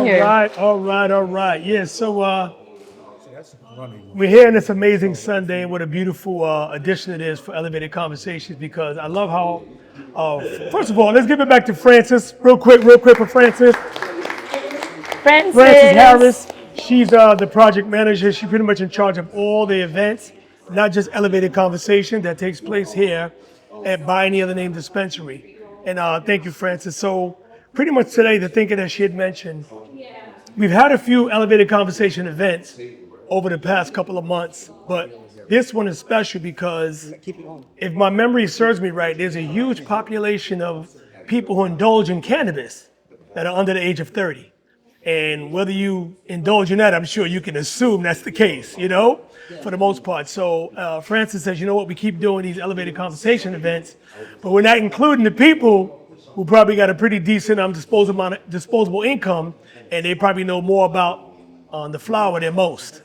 here. All right. Yeah, so we're here on this amazing Sunday, and what a beautiful addition it is for Elevated Conversations, because I love how, first of all, let's give it back to Francis, real quick for Francis. Francis Harris, she's the project manager. She's pretty much in charge of all the events, not just Elevated Conversation that takes place here at By Any Other Name Dispensary. And thank you, Francis. So pretty much today, the thinking that she had mentioned, we've had a few Elevated Conversation events over the past couple of months, but this one is special because if my memory serves me right, there's a huge population of people who indulge in cannabis that are under the age of 30. And whether you indulge in that, I'm sure you can assume that's the case, you know, for the most part. So Francis says, you know what, we keep doing these Elevated Conversation events, but we're not including the people who probably got a pretty decent disposable income, and they probably know more about the flower than most.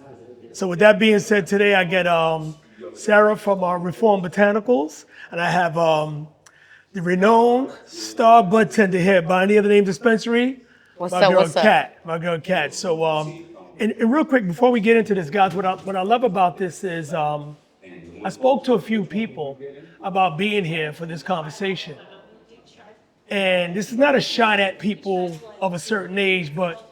So with that being said, today I get Sarah from Reform Botanicals, and I have the renowned star bud tender here by Any Other Name Dispensary. What's My girl Kat. So, and real quick, before we get into this, guys, what I love about this is I spoke to a few people about being here for this conversation. And this is not a shot at people of a certain age, but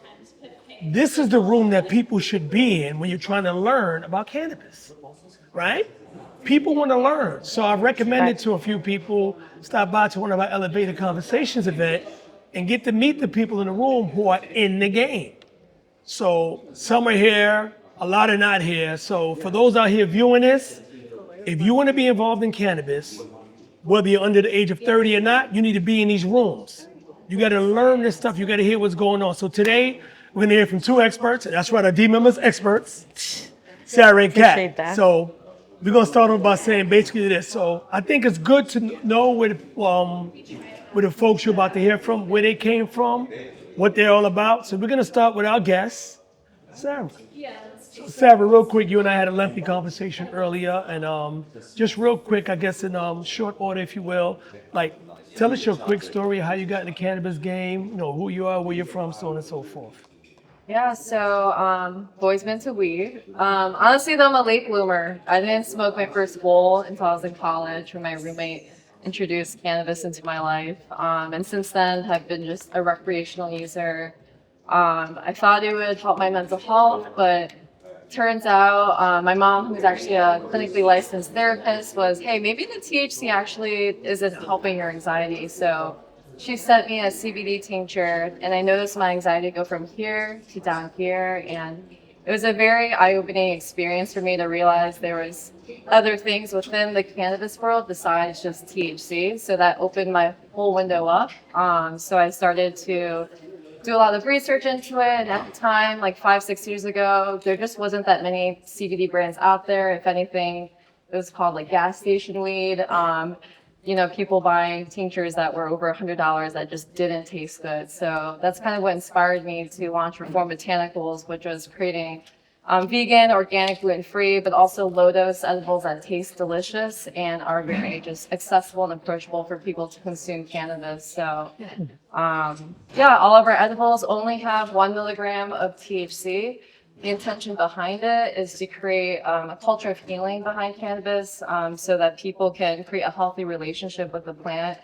this is the room that people should be in when you're trying to learn about cannabis, right? People want to learn. So I've recommended to a few people, stop by to one of our Elevated Conversations event and get to meet the people in the room who are in the game. So some are here, a lot are not here. So for those out here viewing this, if you want to be involved in cannabis, whether you're under the age of 30 or not, you need to be in these rooms. You got to learn this stuff. You got to hear what's going on. So today, we're going to hear from two experts. And that's right, our D members experts, Sarah and Kat. So we're going to start off by saying basically this. So I think it's good to know where the folks you're about to hear from, where they came from, what they're all about. So we're going to start with our guest, Sarah. So Sarah, real quick, you and I had a lengthy conversation earlier, and just real quick, I guess in short order, if you will, like tell us your quick story, how you got in the cannabis game, you know, who you are, where you're from, so on and so forth. Yeah, so always been to weed. Honestly, though, I'm a late bloomer. I didn't smoke my first bowl until I was in college when my roommate introduced cannabis into my life. And since then, I've been just a recreational user. I thought it would help my mental health, but turns out my mom, who's actually a clinically licensed therapist, was, hey, maybe the THC actually isn't helping your anxiety. So she sent me a CBD tincture, and I noticed my anxiety go from here to down here. And it was a very eye-opening experience for me to realize there was other things within the cannabis world besides just THC. So that opened my whole window up. So I started to do a lot of research into it. At the time, like 5-6 years ago, there just wasn't that many CBD brands out there. If anything, it was called like gas station weed. You know, people buying tinctures that were over $100 that just didn't taste good. So that's kind of what inspired me to launch Reform Botanicals, which was creating vegan, organic, gluten-free, but also low-dose edibles that taste delicious and are very just accessible and approachable for people to consume cannabis. So, yeah, all of our edibles only have 1 milligram of THC. The intention behind it is to create a culture of healing behind cannabis so that people can create a healthy relationship with the plant.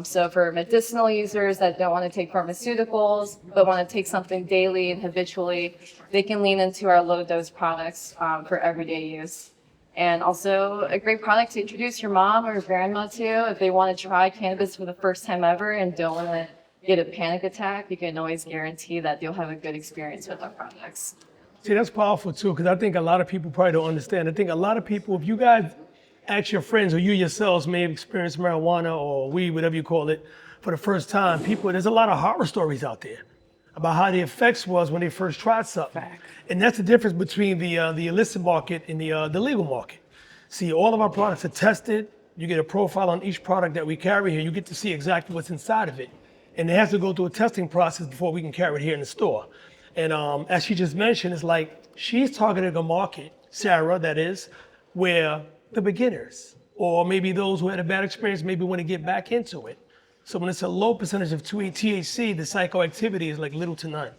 So for medicinal users that don't want to take pharmaceuticals but want to take something daily and habitually, they can lean into our low-dose products for everyday use. And also a great product to introduce your mom or grandma to if they want to try cannabis for the first time ever and don't want to get a panic attack. You can always guarantee that you'll have a good experience with our products. See, that's powerful too, because I think a lot of people probably don't understand. I think a lot of people, if you guys ask your friends or you yourselves may have experienced marijuana or weed, whatever you call it, for the first time, there's a lot of horror stories out there about how the effects was when they first tried something. And that's the difference between the illicit market and the legal market. See, all of our products are tested. You get a profile on each product that we carry here. You get to see exactly what's inside of it. And it has to go through a testing process before we can carry it here in the store. And as she just mentioned, it's like she's targeting a market, Sarah, that is, where the beginners, or maybe those who had a bad experience, maybe want to get back into it. So when it's a low percentage of THC, the psychoactivity is like little to none.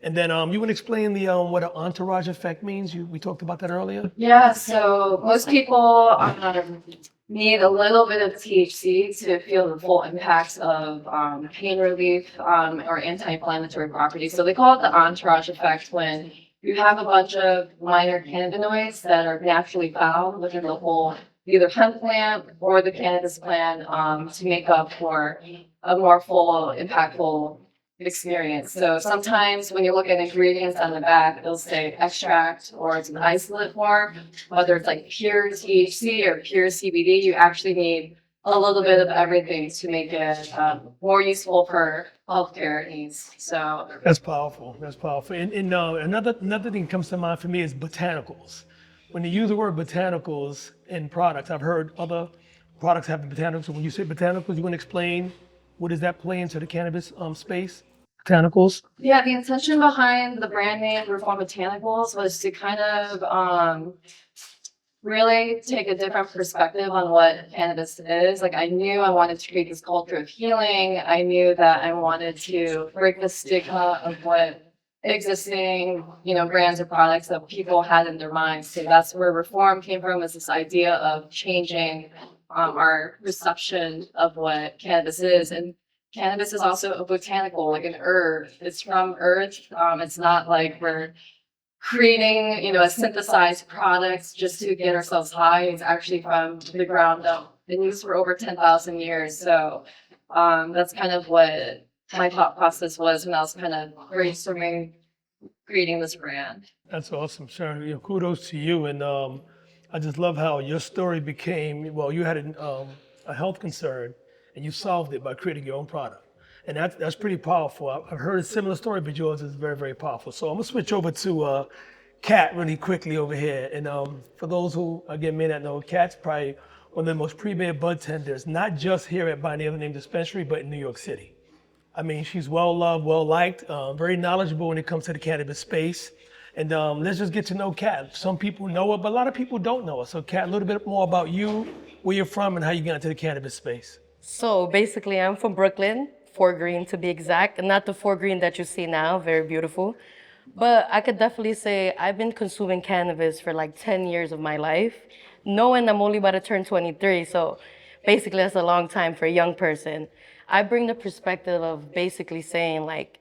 And then you want to explain the what an entourage effect means? We talked about that earlier. Yeah, so most people need a little bit of THC to feel the full impacts of pain relief or anti-inflammatory properties. So they call it the entourage effect when you have a bunch of minor cannabinoids that are naturally found within the whole either hemp plant or the cannabis plant to make up for a more full, impactful experience. So sometimes when you look at ingredients on the back, it'll say extract or it's an isolate form, whether it's like pure THC or pure CBD, you actually need a little bit of everything to make it more useful for healthcare needs. So That's powerful. That's powerful. And another thing comes to mind for me is botanicals. When you use the word botanicals in products, I've heard other products have botanicals. So when you say botanicals, you want to explain what does that play into the cannabis space? Botanicals. yeah, the intention behind the brand name Reform Botanicals was to kind of really take a different perspective on what cannabis is. Like I knew I wanted to create this culture of healing. I knew that I wanted to break the stigma of what existing, brands or products that people had in their minds. So that's where reform came from, is this idea of changing our perception of what cannabis is. And cannabis is also a botanical, like an herb. It's from earth. It's not like we're creating, a synthesized product just to get ourselves high. It's actually from the ground up. Been used for over 10,000 years. So that's kind of what my thought process was when I was kind of brainstorming, creating this brand. That's awesome, Sharon. Kudos to you. And I just love how your story became, well, you had a health concern and you solved it by creating your own product. And that's pretty powerful. I've heard a similar story, but yours is very, very powerful. So I'm gonna switch over to Kat really quickly over here. And for those who, again, may not know, Kat's probably one of the most premier bud tenders, not just here at By the Other Name Dispensary, but in New York City. I mean, she's well loved, well liked, very knowledgeable when it comes to the cannabis space. And let's just get to know Kat. Some people know her, but a lot of people don't know her. So Kat, a little bit more about you, where you're from, and how you got into the cannabis space. So basically, I'm from Brooklyn, Fort Greene to be exact, and not the Fort Greene that you see now, very beautiful. But I could definitely say I've been consuming cannabis for like 10 years of my life, knowing I'm only about to turn 23. So basically, that's a long time for a young person. I bring the perspective of basically saying, like,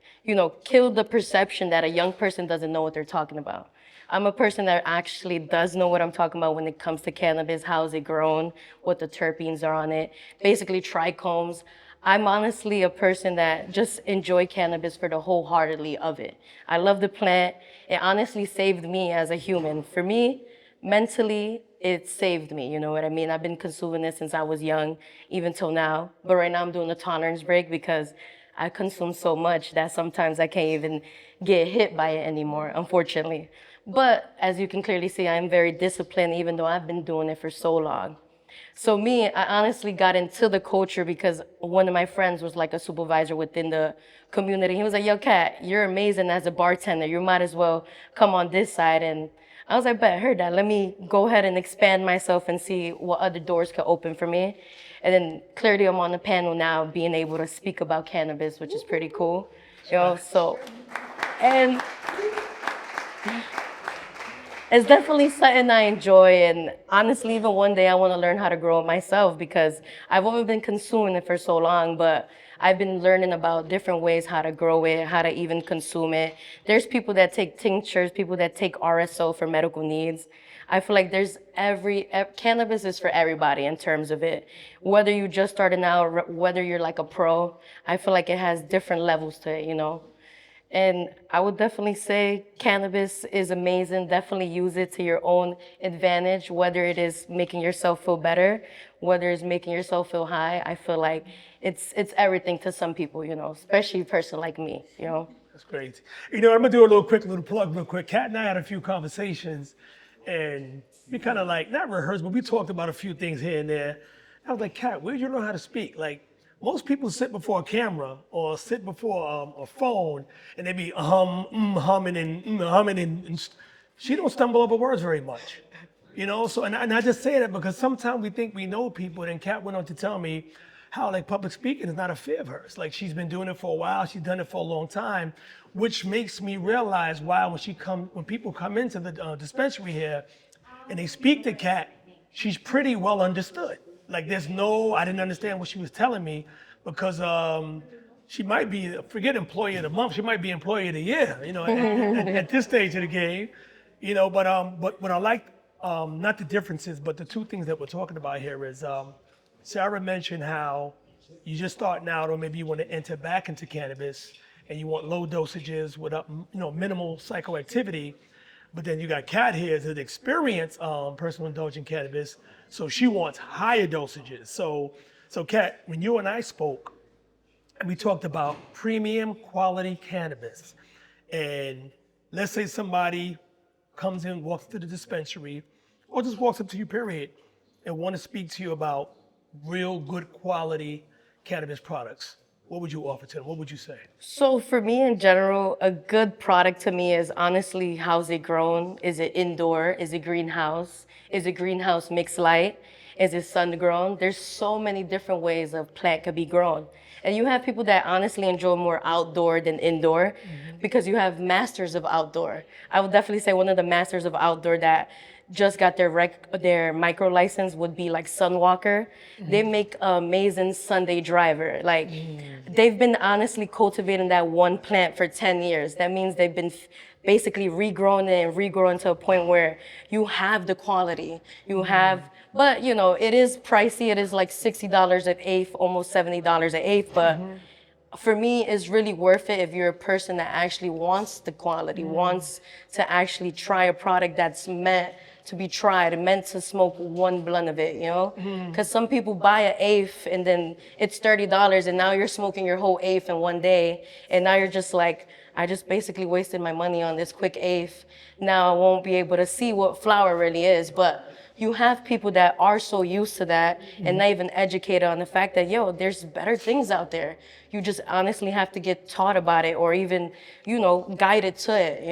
kill the perception that a young person doesn't know what they're talking about. I'm a person that actually does know what I'm talking about when it comes to cannabis, how is it grown, what the terpenes are on it, basically trichomes. I'm honestly a person that just enjoy cannabis for the wholeheartedly of it. I love the plant. It honestly saved me as a human. For me, mentally, it saved me, you know what I mean? I've been consuming it since I was young, even till now. But right now I'm doing a tolerance break because I consume so much that sometimes I can't even get hit by it anymore, unfortunately. But as you can clearly see, I'm very disciplined, even though I've been doing it for so long. So me, I honestly got into the culture because one of my friends was like a supervisor within the community. He was like, yo, Kat, you're amazing as a bartender. You might as well come on this side. And I was like, bet, I heard that. Let me go ahead and expand myself and see what other doors could open for me. And then clearly I'm on the panel now being able to speak about cannabis, which is pretty cool. And it's definitely something I enjoy, and honestly, even one day I want to learn how to grow it myself because I've only been consuming it for so long, but I've been learning about different ways how to grow it, how to even consume it. There's people that take tinctures, people that take RSO for medical needs. I feel like cannabis is for everybody in terms of it. Whether you just starting out, whether you're like a pro, I feel like it has different levels to it. And I would definitely say cannabis is amazing. Definitely use it to your own advantage, whether it is making yourself feel better, whether it's making yourself feel high. I feel like it's everything to some people, especially a person like me. That's great. I'm gonna do a little plug real quick. Kat and I had a few conversations and we kind of like, not rehearsed, but we talked about a few things here and there. I was like, Kat, where did you learn how to speak? Like, most people sit before a camera or sit before a phone and they be humming and she don't stumble over words very much, So, and I just say that because sometimes we think we know people, and Kat went on to tell me how like public speaking is not a fear of hers. Like she's been doing it for a while. She's done it for a long time, which makes me realize why when people come into the dispensary here and they speak to Kat, she's pretty well understood. Like I didn't understand what she was telling me because she might be, forget employee of the month, she might be employee of the year, at this stage of the game, but what I like, not the differences, but the two things that we're talking about here is, Sarah mentioned how you just starting out, or maybe you want to enter back into cannabis and you want low dosages with minimal psychoactivity. But then you got Kat here as an experienced person indulging cannabis, so she wants higher dosages. So Kat, when you and I spoke, we talked about premium quality cannabis. And let's say somebody comes in, walks to the dispensary, or just walks up to you, period, and want to speak to you about real good quality cannabis products. What would you offer to them? What would you say? So for me in general, a good product to me is honestly, how's it grown? Is it indoor? Is it greenhouse? Is it greenhouse mixed light? Is it sun grown? There's so many different ways a plant could be grown. And you have people that honestly enjoy more outdoor than indoor because you have masters of outdoor. I would definitely say one of the masters of outdoor that just got their micro license would be like Sunwalker. They make amazing Sunday driver. Like they've been honestly cultivating that one plant for 10 years. That means they've been basically regrowing it and regrowing to a point where you have the quality. You have, but it is pricey. It is like $60 an eighth, almost $70 an eighth, but for me, it's really worth it if you're a person that actually wants the quality, wants to actually try a product that's meant to be tried and meant to smoke one blunt of it, Because some people buy an eighth and then it's $30 and now you're smoking your whole eighth in one day. And now you're just like, I just basically wasted my money on this quick eighth. Now I won't be able to see what flower really is. But you have people that are so used to that and not even educated on the fact that, there's better things out there. You just honestly have to get taught about it or even, guided to it,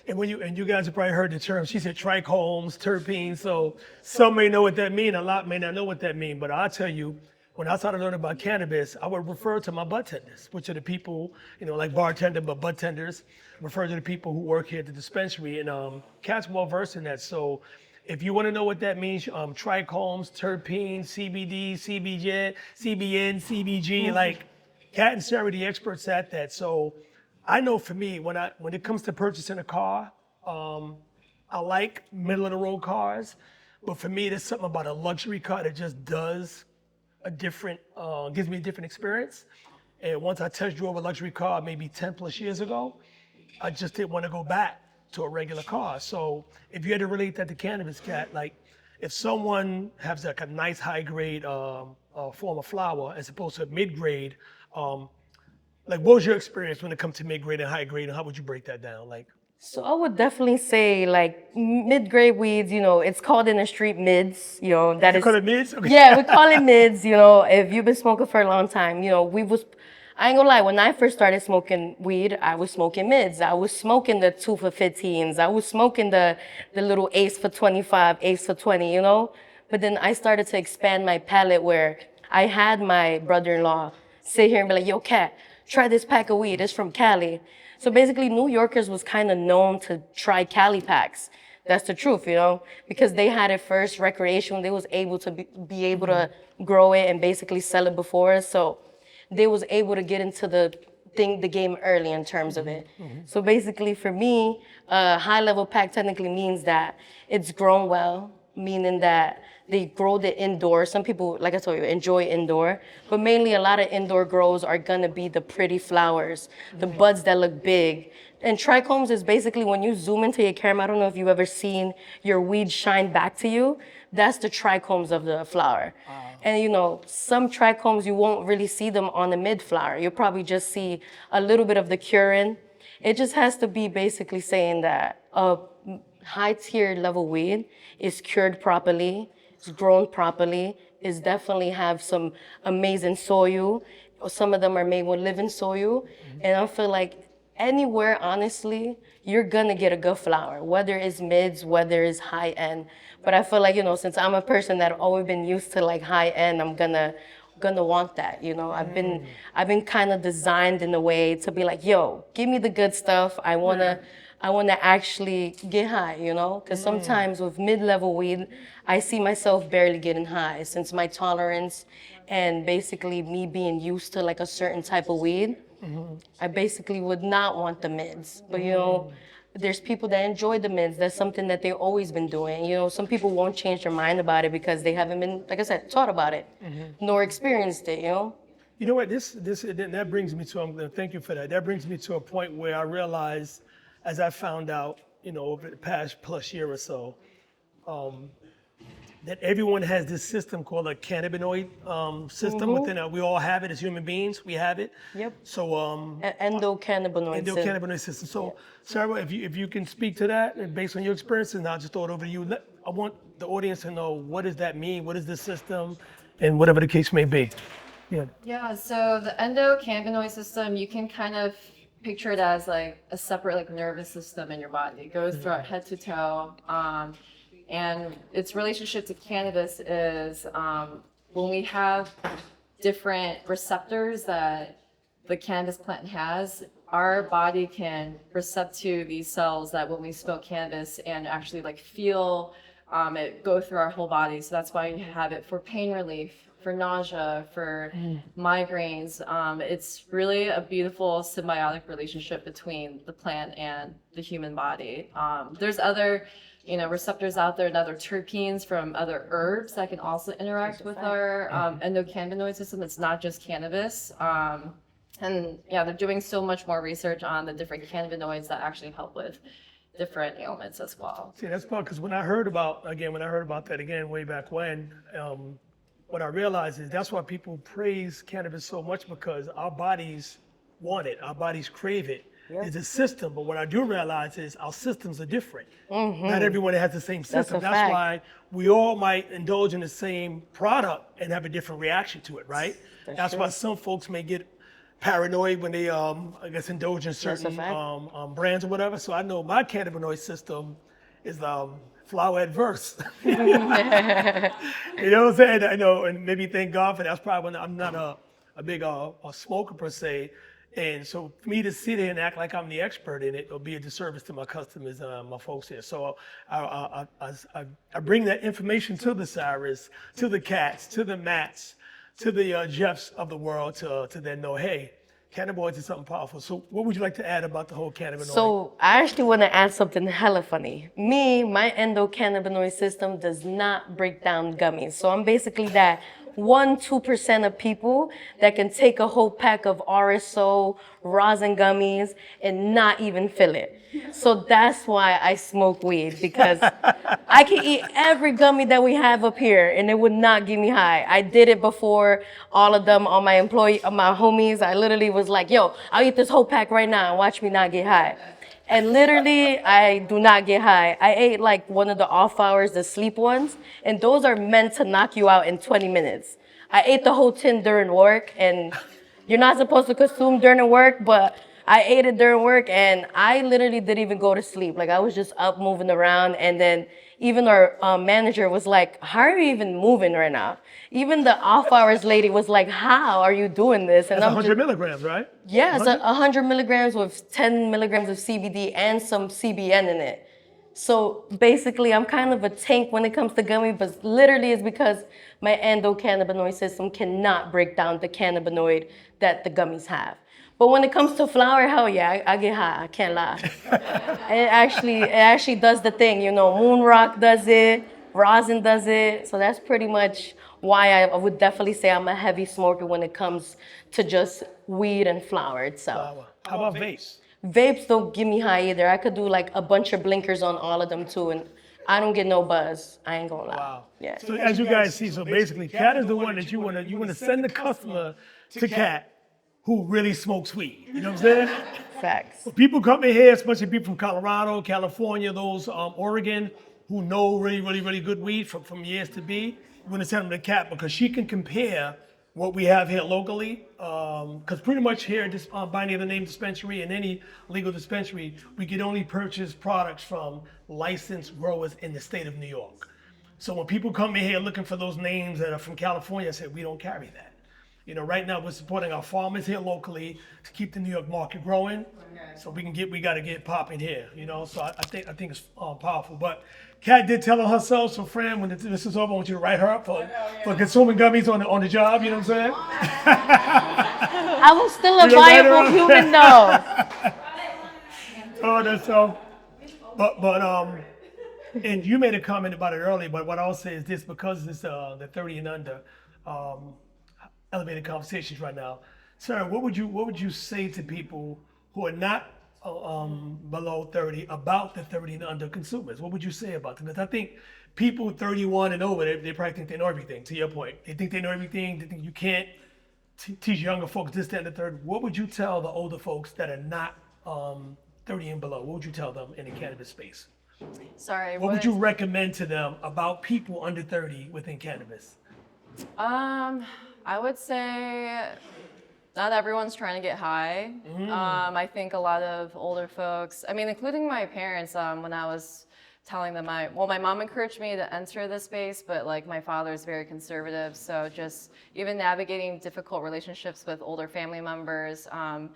And you guys have probably heard the term. She said trichomes, terpenes. So some may know what that means. A lot may not know what that means. But I'll tell you, when I started learning about cannabis, I would refer to my bud tenders, which are the people, like bartender, but bud tenders, refer to the people who work here at the dispensary. And Kat's well versed in that. So if you want to know what that means, trichomes, terpenes, CBD, CBG, CBN, CBG, like Kat and Sarah are the experts at that. So I know for me, when it comes to purchasing a car, I like middle of the road cars, but for me, there's something about a luxury car that just does gives me a different experience. And once I test drove a luxury car maybe 10 plus years ago, I just didn't want to go back to a regular car. So if you had to relate that to cannabis, Kat, like if someone has like a nice high grade form of flower as opposed to mid grade, like what was your experience when it comes to mid grade and high grade, and how would you break that down? So I would definitely say like mid-grade weeds, it's called in the street mids, that You is. call it mids? Okay. Yeah, we call it mids, if you've been smoking for a long time, I ain't gonna lie, when I first started smoking weed, I was smoking mids. I was smoking the 2 for 15s. I was smoking the little eighths for 25, eighths for 20, But then I started to expand my palate where I had my brother-in-law sit here and be like, yo, Kat, try this pack of weed. It's from Cali. So basically, New Yorkers was kind of known to try Cali packs. That's the truth, because they had it first recreational. They was able to be able to grow it and basically sell it before us. So they was able to get into the game early in terms of it. So basically, for me, a high level pack technically means that it's grown well, meaning that they grow the indoor. Some people, like I told you, enjoy indoor, but mainly a lot of indoor grows are gonna be the pretty flowers, the buds that look big. And trichomes is basically when you zoom into your camera, I don't know if you've ever seen your weed shine back to you, that's the trichomes of the flower. And some trichomes, you won't really see them on the mid flower. You'll probably just see a little bit of the curin. It just has to be basically saying that a high tier level weed is cured properly, it's grown properly, is definitely have some amazing soil. Some of them are made with living soil. And I feel like anywhere, honestly, you're gonna get a good flower, whether it's mids, whether it's high end. But I feel like, since I'm a person that always been used to like high end, I'm gonna gonna want that, you know. I've been kind of designed in a way to be like, yo, give me the good stuff. I wanna actually get high, you know, because sometimes with mid-level weed, I see myself barely getting high since my tolerance and basically me being used to like a certain type of weed. I basically would not want the mids, but you know, there's people that enjoy the mids. That's something that they've always been doing. You know, some people won't change their mind about it because they haven't been, like I said, taught about it, nor experienced it. You know. You know what? That brings me to. Thank you for that. That brings me to a point where I realized, as I found out, you know, over the past plus year or so, that everyone has this system called a cannabinoid system within it. We all have it as human beings. We have it. Yep. So Endocannabinoid. endocannabinoid system. So Sarah, if you can speak to that and based on your experience, and I'll just throw it over to you. I want the audience to know, what does that mean? What is the system, and whatever the case may be. Yeah. Yeah, so the endocannabinoid system, you can kind of picture it as like a separate like nervous system in your body. It goes throughout head to toe. And its relationship to cannabis is when we have different receptors that the cannabis plant has, our body can recept to these cells that when we smoke cannabis and actually like feel it go through our whole body. So that's why you have it for pain relief, for nausea, for migraines. It's really a beautiful symbiotic relationship between the plant and the human body. There's other receptors out there and other terpenes from other herbs that can also interact with our endocannabinoid system. It's not just cannabis. And yeah, they're doing so much more research on the different cannabinoids that actually help with different ailments as well. See, that's part because when I heard about that again way back when, what I realized is that's why people praise cannabis so much, because our bodies want it, our bodies crave it. It's a system, but what I do realize is our systems are different. Not everyone has the same system. That's why we all might indulge in the same product and have a different reaction to it, right? That's why some folks may get paranoid when they, I guess, indulge in certain brands or whatever. So I know my cannabinoid system is flower adverse. You know what I'm saying? I know, and maybe thank God for that. That's probably when I'm not a big a smoker per se. And so for me to sit here and act like I'm the expert in it will be a disservice to my customers, my folks here. So I bring that information to the Cyrus, to the Cats, to the Matts, to the Jeffs of the world to then know, hey, cannabinoids is something powerful. So what would you like to add about the whole cannabinoid? So I actually want to add something hella funny. My endocannabinoid system does not break down gummies. So I'm basically that 1-2% of people that can take a whole pack of RSO, rosin gummies, and not even feel it. So that's why I smoke weed, because I can eat every gummy that we have up here and it would not get me high. I did it before all of them on my homies. I literally was like, yo, I'll eat this whole pack right now and watch me not get high. And literally, I do not get high. I ate like one of the off hours, the sleep ones, and those are meant to knock you out in 20 minutes. I ate the whole tin during work, and you're not supposed to consume during work, but I ate it during work, and I literally didn't even go to sleep. Like, I was just up moving around, and then even our manager was like, how are you even moving right now? Even the off hours lady was like, how are you doing this? And that's 100 milligrams, right? Yeah, it's 100 milligrams with 10 milligrams of CBD and some CBN in it. So basically, I'm kind of a tank when it comes to gummy, but literally it's because my endocannabinoid system cannot break down the cannabinoid that the gummies have. But when it comes to flower, hell yeah, I get high. I can't lie. It actually does the thing. You know, Moon Rock does it, rosin does it. So that's pretty much why I would definitely say I'm a heavy smoker when it comes to just weed and flower itself. Flower. How about vapes? Vapes don't give me high either. I could do like a bunch of blinkers on all of them too, and I don't get no buzz. I ain't gonna lie. Wow. Yeah. So as you guys see, so basically, Cat is the one that you wanna send the customer to Cat who really smokes weed. You know what I'm saying? Facts. People come in here, especially people from Colorado, California, those Oregon, who know really good weed from years to be. You want to send them to Cat because she can compare what we have here locally. Because pretty much here at this by any other name dispensary and any legal dispensary, we can only purchase products from licensed growers in the state of New York. So when people come in here looking for those names that are from California, I say we don't carry that. You know, right now we're supporting our farmers here locally to keep the New York market growing. So we got to get popping here. You know, so I think it's powerful. But Kat did tell her herself. So, Fran, when this is over, I want you to write her up for consuming gummies on the job. You know what I'm saying? I was still a You gonna write her viable up? human though. Oh, that's so. But and you made a comment about it earlier. But what I'll say is this: because it's the 30 and under elevated conversations right now, Sarah, what would you say to people who are not below 30 about the 30 and under consumers? What would you say about them? Because I think people 31 and over, they probably think they know everything. To your point, they think they know everything. They think you can't teach younger folks this, that, and the third. What would you tell the older folks that are not 30 and below? What would you tell them in the cannabis space? Sorry. What would you recommend to them about people under 30 within cannabis? I would say not everyone's trying to get high. I think a lot of older folks, I mean, including my parents, when I was telling them my mom encouraged me to enter the space, but like my father is very conservative. So just even navigating difficult relationships with older family members, I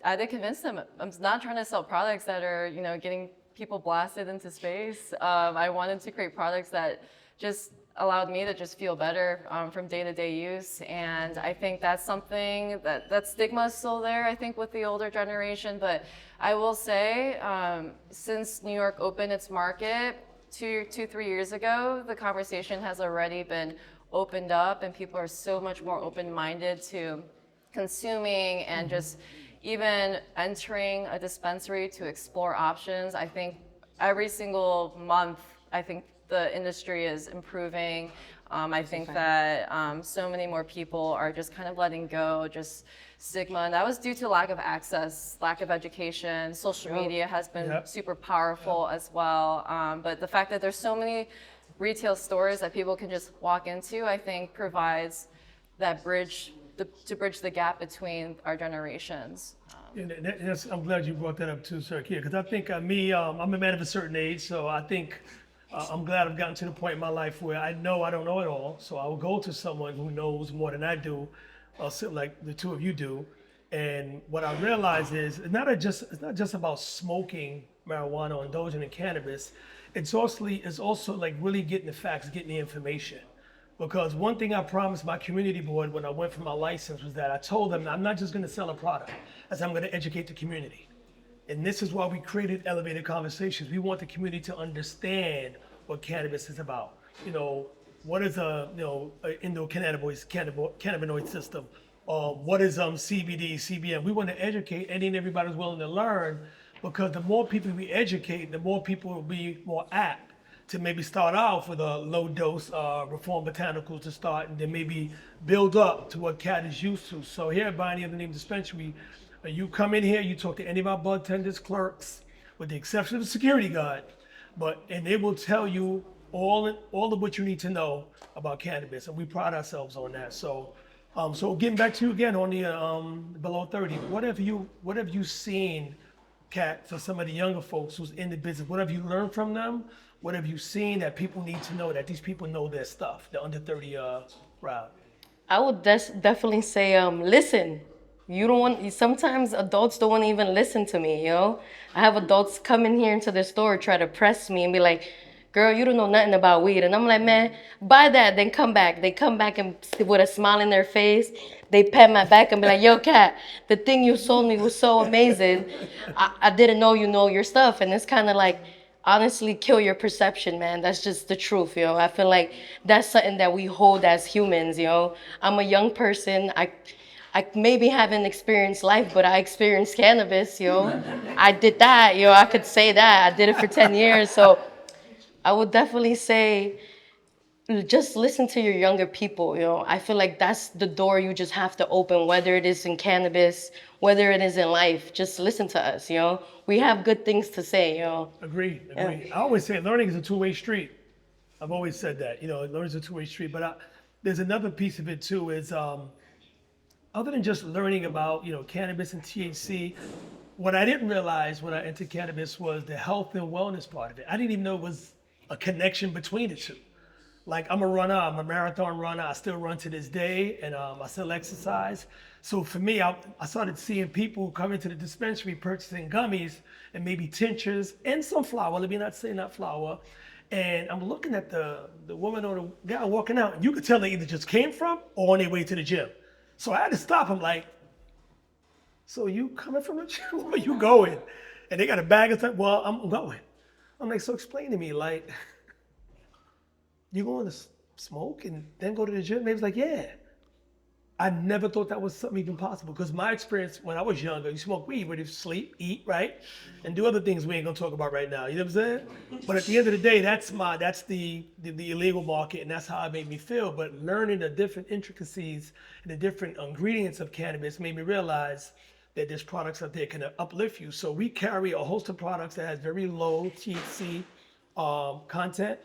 had to convince them I'm not trying to sell products that are, you know, getting people blasted into space. I wanted to create products that just allowed me to just feel better from day-to-day use. And I think that's something that stigma is still there, I think, with the older generation. But I will say, since New York opened its market 3 years ago, the conversation has already been opened up and people are so much more open-minded to consuming and just even entering a dispensary to explore options. I think every single month, I think the industry is improving. I think that so many more people are just kind of letting go, just stigma. And that was due to lack of access, lack of education. Social media has been super powerful as well. But the fact that there's so many retail stores that people can just walk into, I think provides that bridge, to bridge the gap between our generations. I'm glad you brought that up too, sir, because I think I'm a man of a certain age, so I think I'm glad I've gotten to the point in my life where I know I don't know it all, so I will go to someone who knows more than I do, like the two of you do. And what I realize is it's not just about smoking marijuana or indulging in cannabis. It's also like really getting the facts, getting the information. Because one thing I promised my community board when I went for my license was that I told them I'm not just going to sell a product, I said I'm going to educate the community. And this is why we created Elevated Conversations. We want the community to understand what cannabis is about. You know, what is a endocannabinoid system? What is CBD, CBN? We want to educate any and everybody who's willing to learn, because the more people we educate, the more people will be more apt to maybe start off with a low dose reformed botanicals to start, and then maybe build up to what Cat is used to. So here at Binding of the Name Dispensary, you come in here, you talk to any of our bud tenders, clerks, with the exception of the security guard, and they will tell you all of what you need to know about cannabis, and we pride ourselves on that. So getting back to you again on the below 30, what have you seen, Kat, for some of the younger folks who's in the business? What have you learned from them? What have you seen that people need to know, that these people know their stuff, the under 30 crowd? I would definitely say, listen. You don't want. Sometimes adults don't want to even listen to me. You know, I have adults come in here into the store, try to press me and be like, "Girl, you don't know nothing about weed." And I'm like, "Man, buy that, then come back." They come back and with a smile in their face, they pat my back and be like, "Yo, Kat, the thing you sold me was so amazing. I didn't know you know your stuff." And it's kind of like, honestly, kill your perception, man. That's just the truth, you know. I feel like that's something that we hold as humans, you know. I'm a young person. I maybe haven't experienced life, but I experienced cannabis, you know. I did that, you know. I could say that. I did it for 10 years. So I would definitely say just listen to your younger people, you know. I feel like that's the door you just have to open, whether it is in cannabis, whether it is in life. Just listen to us, you know. We have good things to say, you know. Agreed. Yeah. I always say learning is a two-way street. I've always said that, you know, learning is a two-way street. But there's another piece of it too, is other than just learning about, you know, cannabis and THC, what I didn't realize when I entered cannabis was the health and wellness part of it. I didn't even know it was a connection between the two. Like I'm a runner, I'm a marathon runner. I still run to this day, and I still exercise. So for me, I started seeing people come into the dispensary purchasing gummies and maybe tinctures and some flour. Let me not say not flour. And I'm looking at the woman or the guy walking out, and you could tell they either just came from or on their way to the gym. So I had to stop him, like, so you coming from the gym? Where you going? And they got a bag of stuff. Well, I'm going. I'm like, so explain to me, like, you going to smoke and then go to the gym? They was like, yeah. I never thought that was something even possible, because my experience when I was younger, you smoke weed, but you sleep, eat, right? And do other things we ain't gonna talk about right now, you know what I'm saying? But at the end of the day, that's the illegal market, and that's how it made me feel. But learning the different intricacies and the different ingredients of cannabis made me realize that there's products out there can uplift you. So we carry a host of products that has very low THC content.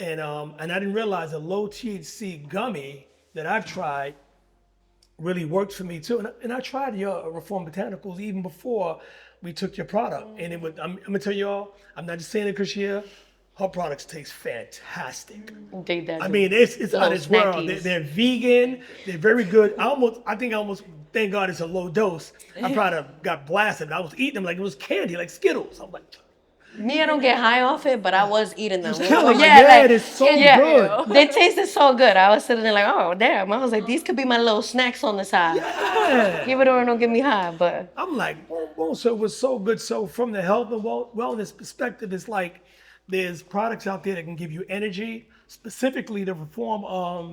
And I didn't realize a low THC gummy that I've tried really worked for me too. And I tried your Reform Botanicals even before we took your product. And it would, I'm gonna tell y'all, I'm not just saying it because her products taste fantastic. I mean, it's out of this world. They're vegan, they're very good. I think I almost, thank God it's a low dose. I probably got blasted. I was eating them like it was candy, like Skittles. I'm like, Me, I don't get high off it, but I was eating them. Yeah, it is so good. They tasted so good. I was sitting there like, oh, damn. I was like, these could be my little snacks on the side. Yeah. Even though it don't get me high, but. I'm like, boom. So it was so good. So from the health and wellness perspective, it's like there's products out there that can give you energy. Specifically, the Reform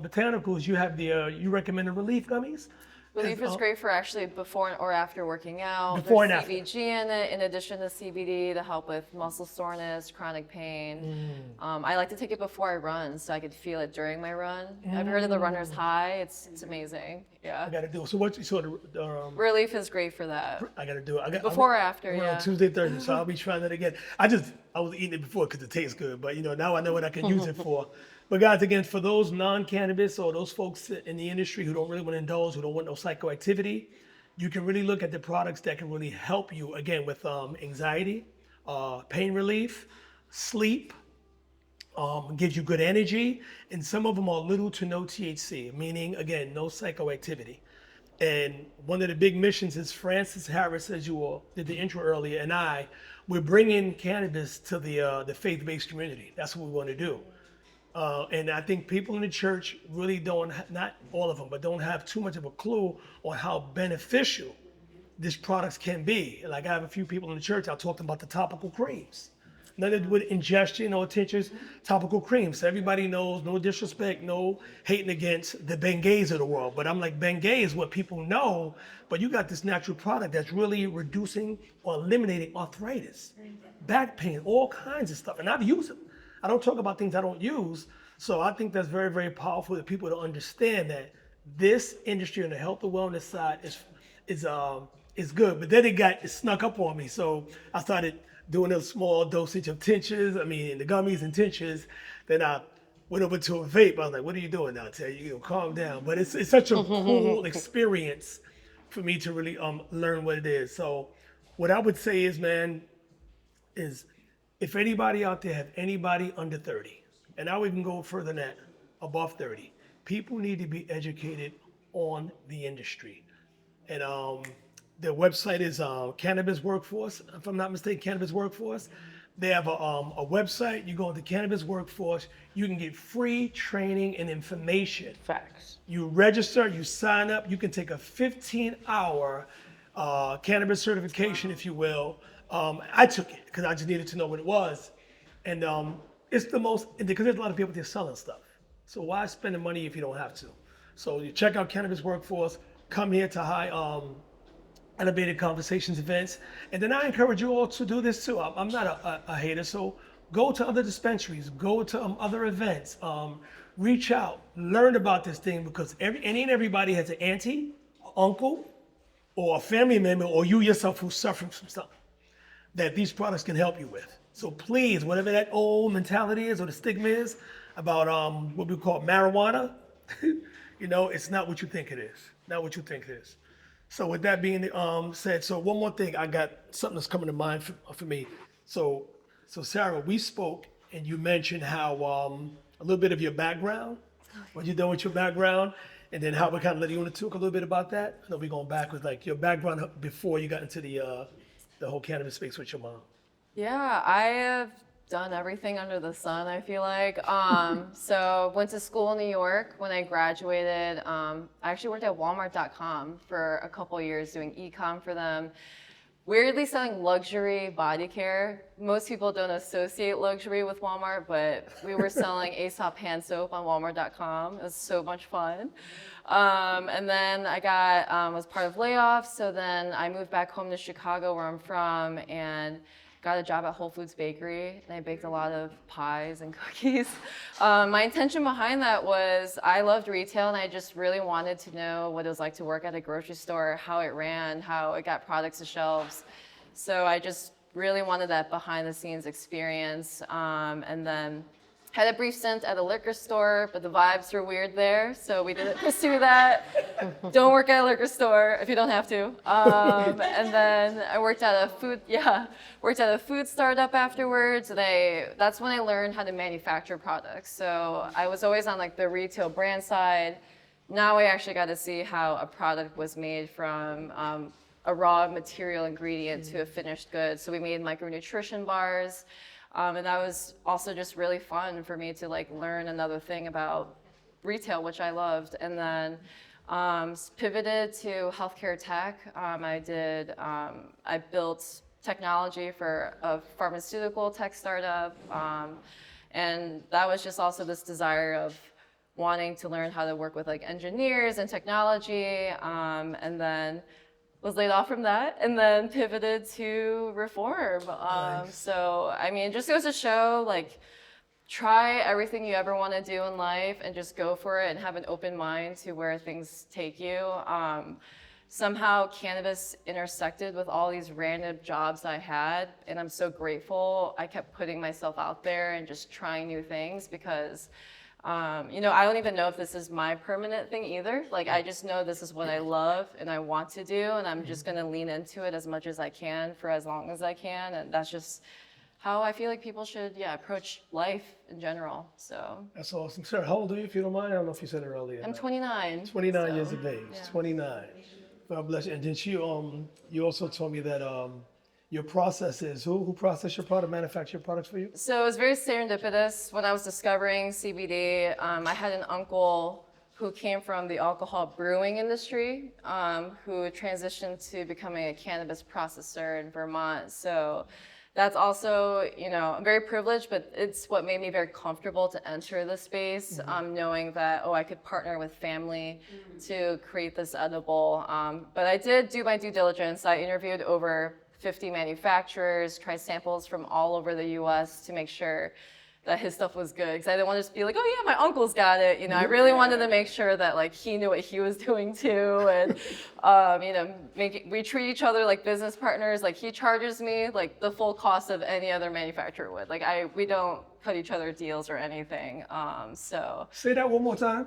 Botanicals, you have you recommend the Relief gummies. Relief is great for actually before or after working out. Before and There's after. CBG in it, in addition to CBD, to help with muscle soreness, chronic pain. I like to take it before I run, so I could feel it during my run. I've heard of the runner's high. It's amazing. Yeah. I gotta do it. So what? So the Relief is great for that. I gotta do it. Before or after, I'm yeah. on Tuesday, Thursday, so I'll be trying that again. I was eating it before because it tastes good, but now I know what I can use it for. But guys, again, for those non-cannabis or those folks in the industry who don't really want to indulge, who don't want no psychoactivity, you can really look at the products that can really help you, again, with anxiety, pain relief, sleep, gives you good energy, and some of them are little to no THC, meaning, again, no psychoactivity. And one of the big missions is Francis Harris, as you all did the intro earlier, and we're bringing cannabis to the faith-based community. That's what we want to do. And I think people in the church really not all of them, but don't have too much of a clue on how beneficial these products can be. Like I have a few people in the church, I'll talk to them about the topical creams. Nothing with ingestion or tinctures, topical creams. So everybody knows, no disrespect, no hating against the Bengays of the world. But I'm like, Bengay is what people know, but you got this natural product that's really reducing or eliminating arthritis, back pain, all kinds of stuff. And I've used them. I don't talk about things I don't use. So I think that's very, very powerful for people to understand that this industry on the health and wellness side is good. But then it snuck up on me. So I started doing a small dosage of tinctures, the gummies and tinctures. Then I went over to a vape. I was like, what are you doing now? I tell you, calm down. But it's such a cool experience for me to really learn what it is. So what I would say is, man, is if anybody out there have anybody under 30, and I would even go further than that, above 30, people need to be educated on the industry. And their website is Cannabis Workforce, if I'm not mistaken, Cannabis Workforce. They have a website. You go into Cannabis Workforce, you can get free training and information. Facts. You register, you sign up, you can take a 15-hour cannabis certification, if you will. I took it because I just needed to know what it was. And it's the most, because there's a lot of people there selling stuff. So why spend the money if you don't have to? So you check out Cannabis Workforce, come here to High Elevated Conversations events. And then I encourage you all to do this too. I'm not a hater, so go to other dispensaries, go to other events, reach out, learn about this thing, because any and everybody has an auntie, uncle, or a family member, or you yourself who's suffering from something that these products can help you with. So please, whatever that old mentality is or the stigma is about what we call marijuana, it's not what you think it is. Not what you think it is. So with that being said, so one more thing, I got something that's coming to mind for me. So Sarah, we spoke and you mentioned how a little bit of your background, what you've done with your background, and then how we kind of let you want to talk a little bit about that. I know we're going back with like your background before you got into the whole cannabis space with your mom. Yeah, I have done everything under the sun, I feel like. So went to school in New York. When I graduated, I actually worked at Walmart.com for a couple years doing e-com for them. Weirdly selling luxury body care. Most people don't associate luxury with Walmart, but we were selling Aesop hand soap on Walmart.com. It was so much fun. And then I was part of layoffs, so then I moved back home to Chicago where I'm from and got a job at Whole Foods Bakery, and I baked a lot of pies and cookies. My intention behind that was I loved retail, and I just really wanted to know what it was like to work at a grocery store, how it ran, how it got products to shelves. So I just really wanted that behind-the-scenes experience, and then had a brief stint at a liquor store, but the vibes were weird there, so we didn't pursue that. Don't work at a liquor store if you don't have to. And then I worked at a food startup afterwards. And that's when I learned how to manufacture products. So I was always on like the retail brand side. Now I actually got to see how a product was made from a raw material ingredient to a finished good. So we made micronutrition bars. And that was also just really fun for me to like learn another thing about retail, which I loved. And then pivoted to healthcare tech. I built technology for a pharmaceutical tech startup. And that was just also this desire of wanting to learn how to work with like engineers and technology. And then was laid off from that and then pivoted to reform. Nice. So, I mean, it just goes to show, like, try everything you ever want to do in life and just go for it and have an open mind to where things take you. Somehow cannabis intersected with all these random jobs I had, and I'm so grateful. I kept putting myself out there and just trying new things because I don't even know if this is my permanent thing either. Like, I just know this is what I love and I want to do, and I'm just gonna lean into it as much as I can for as long as I can, and that's just how I feel like people should, approach life in general, so. That's awesome. Sarah, how old are you, if you don't mind? I don't know if you said it earlier. I'm 29. 29 so, years of age, yeah. 29. God bless you. And then you also told me that your process is, who process your product, manufacture your products for you? So it was very serendipitous. When I was discovering CBD, I had an uncle who came from the alcohol brewing industry, who transitioned to becoming a cannabis processor in Vermont. So that's also, I'm very privileged, but it's what made me very comfortable to enter the space, knowing that, I could partner with family to create this edible. But I did do my due diligence. I interviewed over 50 manufacturers, tried samples from all over the US to make sure that his stuff was good. Because I didn't want to just be like, oh yeah, my uncle's got it. I really wanted to make sure that like he knew what he was doing too. And, we treat each other like business partners. Like he charges me like the full cost of any other manufacturer would. Like we don't cut each other deals or anything. So. Say that one more time.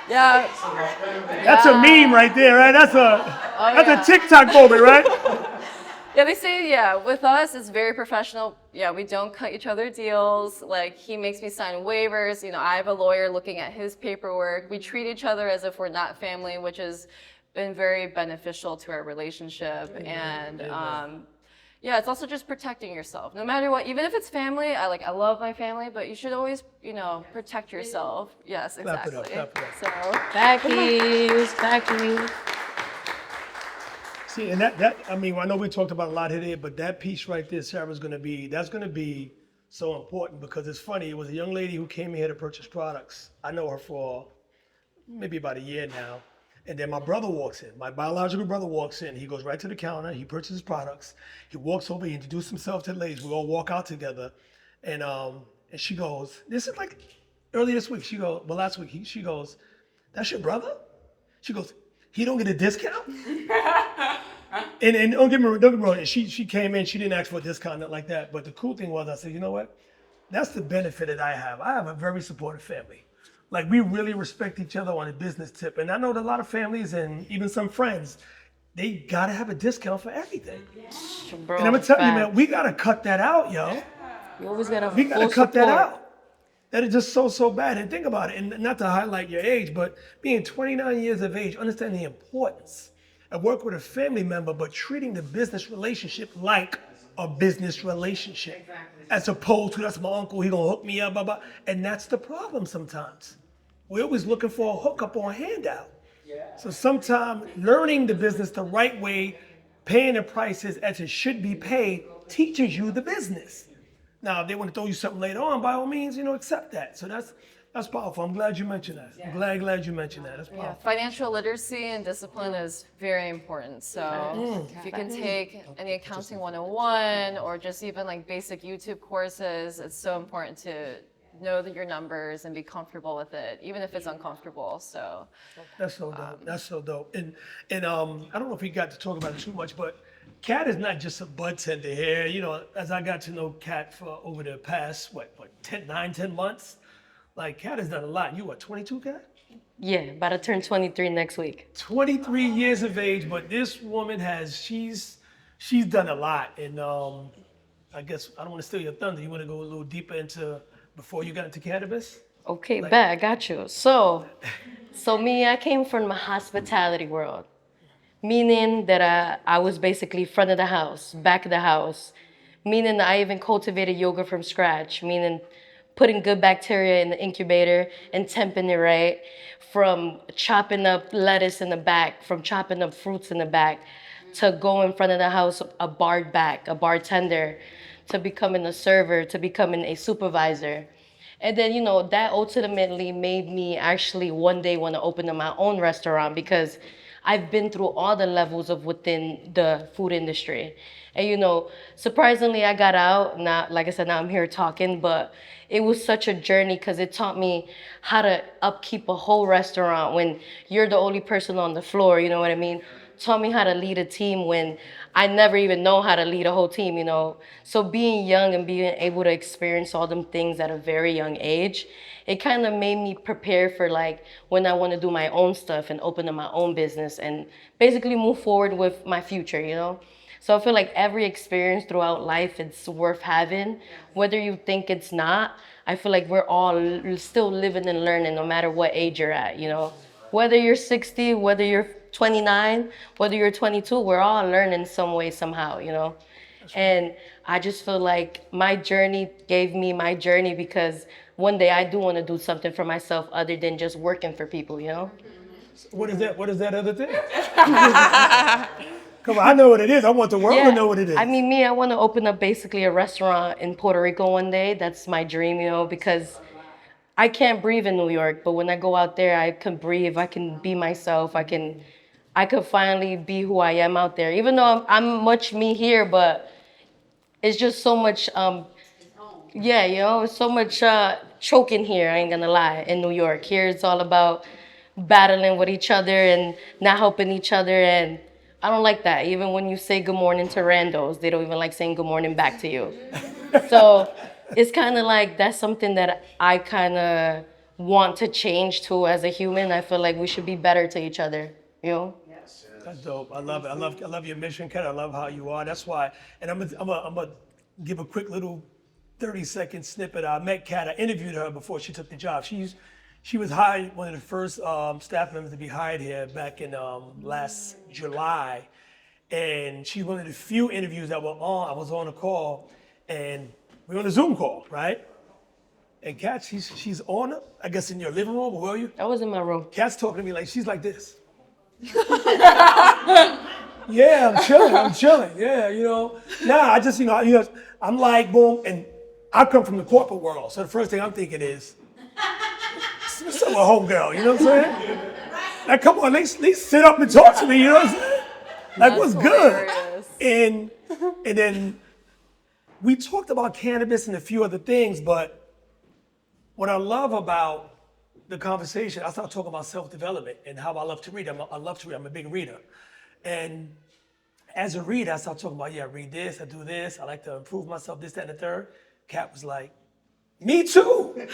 Yeah. That's a meme right there, right? That's a TikTok moment, right? Yeah, they say, with us, it's very professional. Yeah, we don't cut each other deals. Like, he makes me sign waivers. I have a lawyer looking at his paperwork. We treat each other as if we're not family, which has been very beneficial to our relationship. And, it's also just protecting yourself. No matter what, even if it's family, I love my family, but you should always, protect yourself. Yes, exactly. Clap it up. So, Backies. See, and I know we talked about a lot today, but that piece right there, Sarah, that's gonna be so important because it's funny. It was a young lady who came here to purchase products. I know her for maybe about a year now. And then my brother walks in, my biological brother walks in. He goes right to the counter, he purchases products. He walks over, he introduces himself to the ladies. We all walk out together. And she goes, this is like early this week. Last week, she goes, that's your brother? She goes, he don't get a discount? and don't get me wrong, she came in, she didn't ask for a discount, nothing like that. But the cool thing was, I said, you know what? That's the benefit that I have. I have a very supportive family. Like, we really respect each other on a business tip. And I know that a lot of families and even some friends, they gotta have a discount for everything. Bro, and I'm gonna tell you, man, we gotta cut that out, yo. You always gotta We gotta full cut that support. out. That is just so bad. And think about it, and not to highlight your age, but being 29 years of age, understand the importance of working with a family member, but treating the business relationship like a business relationship. As opposed to, that's my uncle, he gonna hook me up, blah, blah. And that's the problem sometimes. We're always looking for a hookup or a handout. So sometimes learning the business the right way, paying the prices as it should be paid, teaches you the business. Now, if they want to throw you something later on, by all means, accept that. So that's powerful. I'm glad you mentioned that. I'm glad you mentioned that. That's Yeah, powerful. financial literacy and discipline is very important. So if you can take any accounting 101 or just even like basic YouTube courses, it's so important to know that your numbers and be comfortable with it, even if it's uncomfortable. So That's so dope. That's so dope. And I don't know if we got to talk about it too much, but Kat is not just a bud tender here. As I got to know Kat for over the past 10 months, like Kat has done a lot. You what, 22, Kat? Yeah, about to turn 23 next week. 23 years of age, but this woman she's done a lot. And I guess I don't want to steal your thunder. You want to go a little deeper into before you got into cannabis? Okay, bet I got you. So me, I came from the hospitality world, meaning that I was basically front of the house, back of the house, meaning I even cultivated yoga from scratch, meaning putting good bacteria in the incubator and temping it right, from chopping up lettuce in the back, from chopping up fruits in the back, to go in front of the house, a a bartender, to becoming a server, to becoming a supervisor. And then, that ultimately made me actually one day want to open up my own restaurant because I've been through all the levels of within the food industry. And, surprisingly, I got out. Now, like I said, now I'm here talking, but it was such a journey because it taught me how to upkeep a whole restaurant when you're the only person on the floor, you know what I mean? Taught me how to lead a team when I never even know how to lead a whole team, So being young and being able to experience all them things at a very young age, it kind of made me prepare for like when I want to do my own stuff and open up my own business and basically move forward with my future. So I feel like every experience throughout life, it's worth having, whether you think it's not. I feel like we're all still living and learning no matter what age you're at. Whether you're 60, whether you're 29, whether you're 22, we're all learning some way, somehow. And I just feel like my journey gave me my journey because one day I do want to do something for myself other than just working for people. What is that? What is that other thing? Come on, I know what it is. I want the world to know what it is. I mean, I want to open up basically a restaurant in Puerto Rico one day. That's my dream, because I can't breathe in New York, but when I go out there, I can breathe. I can be myself. I could finally be who I am out there. Even though I'm much me here, but it's just so much, it's so much choking here, I ain't gonna lie, in New York. Here it's all about battling with each other and not helping each other, and I don't like that. Even when you say good morning to randos, they don't even like saying good morning back to you. So it's kind of like that's something that I kind of want to change too as a human. I feel like we should be better to each other. That's dope. I love it. I love your mission, Kat. I love how you are. That's why. And I'm gonna give a quick little 30-second snippet. I met Kat. I interviewed her before she took the job. She was hired, one of the first staff members to be hired here back in last July. And she's one of the few interviews that were on. I was on a call, and we were on a Zoom call, right? And Kat, she's on, I guess, in your living room, or were you? I was in my room. Kat's talking to me like, she's like this. Yeah, I'm chilling. Yeah, Nah, I just, I'm like, boom, and I come from the corporate world. So the first thing I'm thinking is, what's up with homegirl, you know what I'm saying? Like, come on, at least sit up and talk to me, you know what I'm saying? Like, what's good? And then we talked about cannabis and a few other things, but what I love about the conversation, I started talking about self-development and how I love to read. I love to read. I'm a big reader. And as a reader, I started talking about, I read this, I do this, I like to improve myself, this, that, and the third. Kat was like, me too.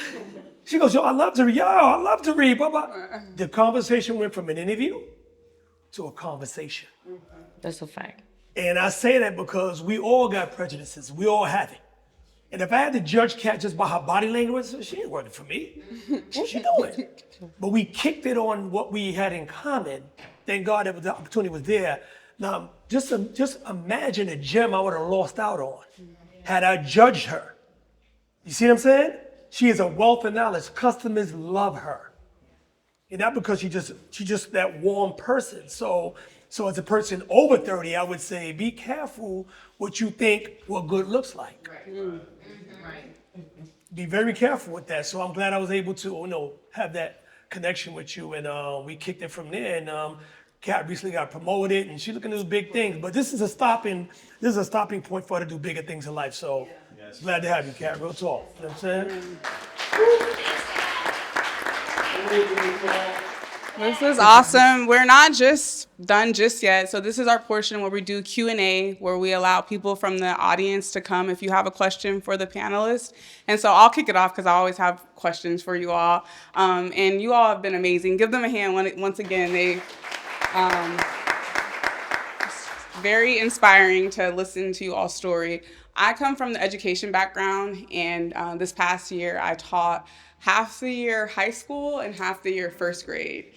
She goes, I love to read. I love to read. Blah, blah. The conversation went from an interview to a conversation. That's a fact. And I say that because we all got prejudices. We all have it. And if I had to judge Kat just by her body language, she ain't working for me. What's she doing? But we kicked it on what we had in common. Thank God that the opportunity was there. Now, just imagine a gem I would have lost out on had I judged her. You see what I'm saying? She is a wealth of knowledge. Customers love her. And not because she's just that warm person. So as a person over 30, I would say, be careful what you think what good looks like. Be very careful with that. So I'm glad I was able to, have that connection with you, and we kicked it from there. And Kat recently got promoted, and she's looking to do big things. But this is a stopping point for her to do bigger things in life. So glad to have you, Kat. Real talk. You know what I'm saying? This is awesome. We're not just done just yet. So this is our portion where we do Q&A, where we allow people from the audience to come if you have a question for the panelists. And so I'll kick it off because I always have questions for you all. And you all have been amazing. Give them a hand once again. They very inspiring to listen to you all's story. I come from the education background, and this past year I taught half the year high school and half the year first grade.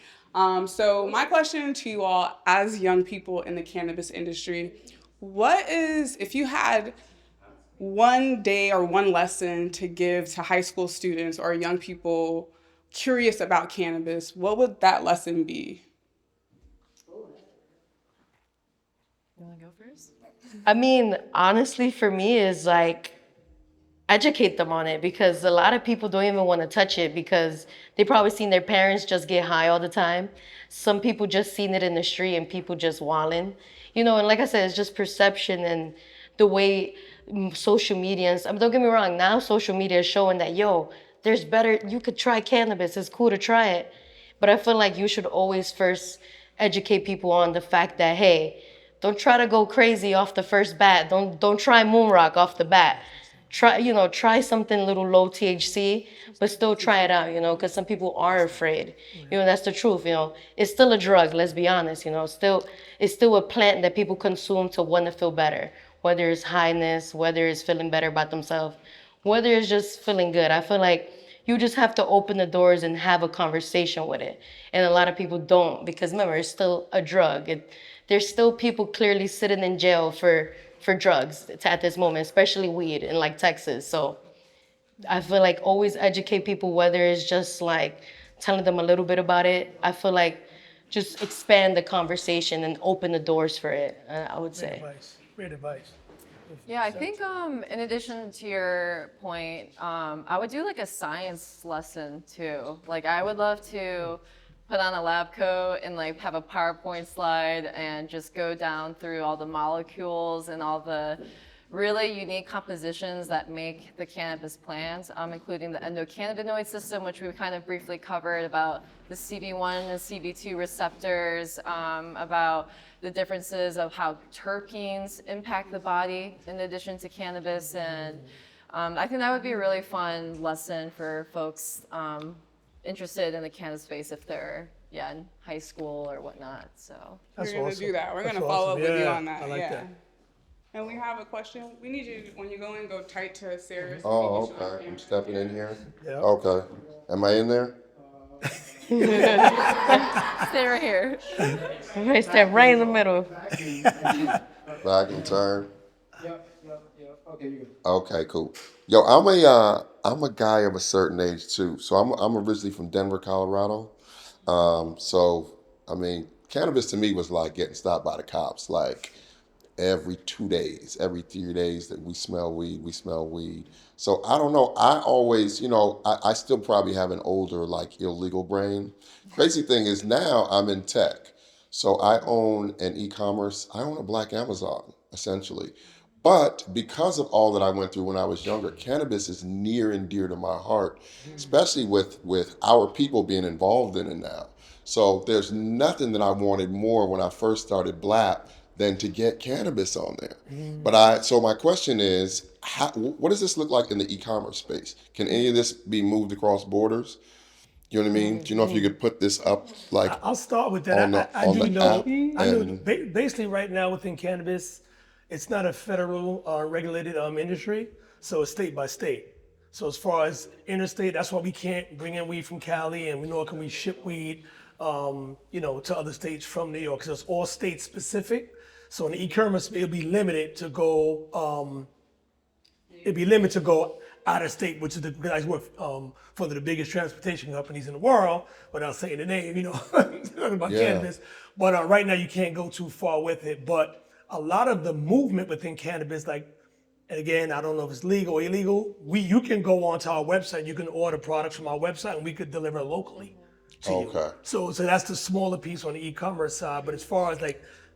So my question to you all as young people in the cannabis industry, if you had one day or one lesson to give to high school students or young people curious about cannabis, what would that lesson be? You want to go first? I mean, honestly, for me, is like educate them on it, because a lot of people don't even want to touch it because they probably seen their parents just get high all the time. Some people just seen it in the street and people just wilding, and like I said, it's just perception and the way social media, don't get me wrong, now social media is showing that, there's better, you could try cannabis, it's cool to try it. But I feel like you should always first educate people on the fact that, hey, don't try to go crazy off the first bat. Don't try moon rock off the bat. Try something a little low THC, but still try it out, because some people are afraid. That's the truth, It's still a drug, let's be honest, it's still a plant that people consume to want to feel better, whether it's highness, whether it's feeling better about themselves, whether it's just feeling good. I feel like you just have to open the doors and have a conversation with it. And a lot of people don't, because remember, it's still a drug. There's still people clearly sitting in jail for drugs at this moment, especially weed in like Texas. So I feel like always educate people, whether it's just like telling them a little bit about it. I feel like just expand the conversation and open the doors for it, I would say. Great advice. Yeah, I think in addition to your point, I would do like a science lesson too. Like I would love to put on a lab coat and like have a PowerPoint slide and just go down through all the molecules and all the really unique compositions that make the cannabis plant, including the endocannabinoid system, which we kind of briefly covered, about the CB1 and CB2 receptors, about the differences of how terpenes impact the body in addition to cannabis. And I think that would be a really fun lesson for folks interested in the cannabis space if they're in high school or whatnot. So We're going to do that. We're going to follow up with you on that. I like that. And we have a question. We need you, when you go in, go tight to Sarah's. Oh, okay. I'm stepping in here? Yeah. Okay. Am I in there? stay right here. Right, step right in the middle. Back and turn. Okay, cool. Yo, I'm a guy of a certain age too. So I'm originally from Denver, Colorado. So I mean, cannabis to me was like getting stopped by the cops. Like every 2 days, every 3 days that we smell weed. So I don't know. I always, I still probably have an older, like illegal brain. Crazy thing is now I'm in tech. So I own an e-commerce. I own a black Amazon, essentially. But because of all that I went through when I was younger, cannabis is near and dear to my heart, especially with our people being involved in it now. So there's nothing that I wanted more when I first started Blap than to get cannabis on there. But so my question is, what does this look like in the e-commerce space? Can any of this be moved across borders? You know what I mean? Do you know if you could put this up like? I'll start with that. I do know. I know basically right now within cannabis, it's not a federal regulated industry. So it's state by state. So as far as interstate, that's why we can't bring in weed from Cali, and nor can we ship weed, to other states from New York, because it's all state specific. So in the e-commerce, it'll be limited to go. It'd be limited to go out of state, which is the guys work for one of the biggest transportation companies in the world, without saying the name, talking about cannabis. But right now you can't go too far with it. But a lot of the movement within cannabis, and again, I don't know if it's legal or illegal, you can go onto our website, you can order products from our website, and we could deliver locally to you. Okay. So that's the smaller piece on the e-commerce side. But as far as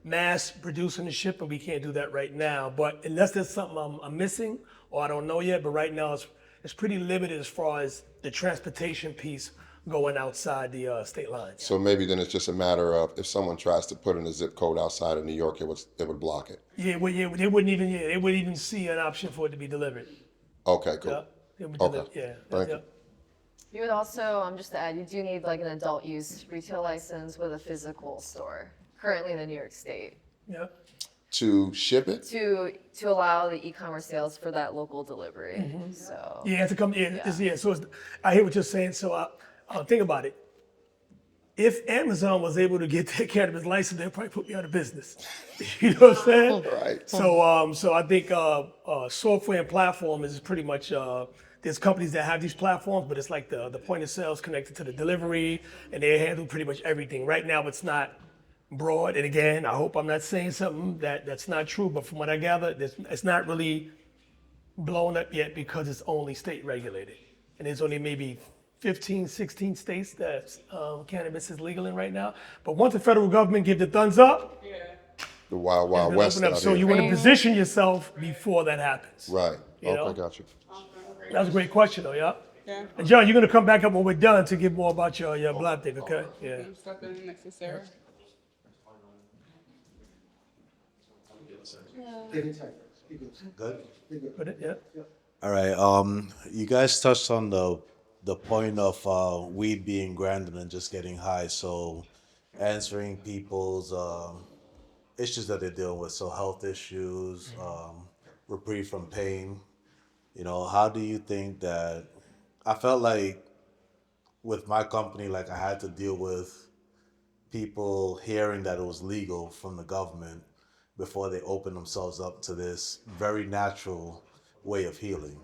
mass producing and shipping, we can't do that right now. But unless there's something I'm missing or I don't know yet, but right now it's pretty limited as far as the transportation piece going outside the state lines. So maybe then it's just a matter of if someone tries to put in a zip code outside of New York, it would block it. They wouldn't even see an option for it to be delivered. Okay, cool. Yeah, it would be Okay. delivered. Yeah. Thank you. Yeah. You would also, just to add, you do need an adult use retail license with a physical store, currently in the New York State, Yeah. To ship it? to allow the e-commerce sales for that local delivery. So Yeah, to come in. So I hear what you're saying. So think about it. If Amazon was able to get their cannabis license, they'd probably put me out of business. You know what I'm saying? Right. So I think software and platform is pretty much. There's companies that have these platforms, but it's like the point of sales connected to the delivery, and they handle pretty much everything. Right now, it's not broad. And again, I hope I'm not saying something that's not true, but from what I gather, it's not really blown up yet because it's only state regulated. And there's only maybe 15, 16 states that cannabis is legal in right now. But once the federal government gives the thumbs up, The Wild Wild it'll West open up. out So here. you want to position yourself before that happens. Right. You know? Okay, got you. That was a great question, though, yeah? Yeah. And John, you're going to come back up when we're done to give more about your blood thing, okay? Yeah. Step in next to Sarah. Good. Put it, yeah. All right. You guys touched on the point of weed being granted and just getting high. So, answering people's issues that they're dealing with. So, health issues, reprieve from pain. How do you think that? I felt like with my company, I had to deal with people hearing that it was legal from the government before they open themselves up to this very natural way of healing,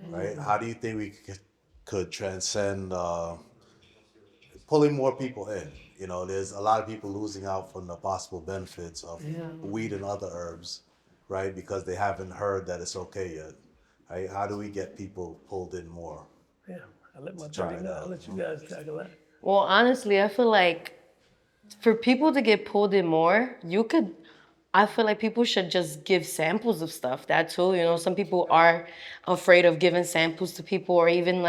right? How do you think we could transcend pulling more people in? There's a lot of people losing out from the possible benefits of weed and other herbs, right? Because they haven't heard that it's okay yet, right? How do we get people pulled in more? Yeah. I'll let you guys tackle that. Well, honestly, I feel like for people to get pulled in more, I feel like people should just give samples of stuff. That too, some people are afraid of giving samples to people, or even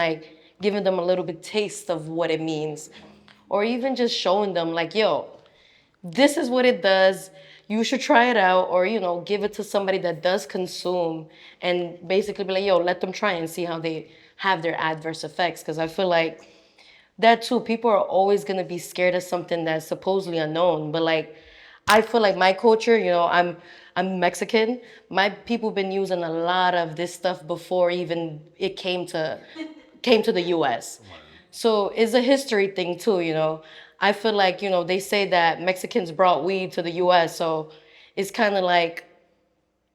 giving them a little bit taste of what it means, or even just showing them yo, this is what it does. You should try it out, or give it to somebody that does consume, and basically be yo, let them try and see how they have their adverse effects. Because I feel like that too, people are always gonna be scared of something that's supposedly unknown. But I feel like my culture, I'm Mexican. My people been using a lot of this stuff before even it came to the US. So it's a history thing too, I feel like, they say that Mexicans brought weed to the US. So it's kind of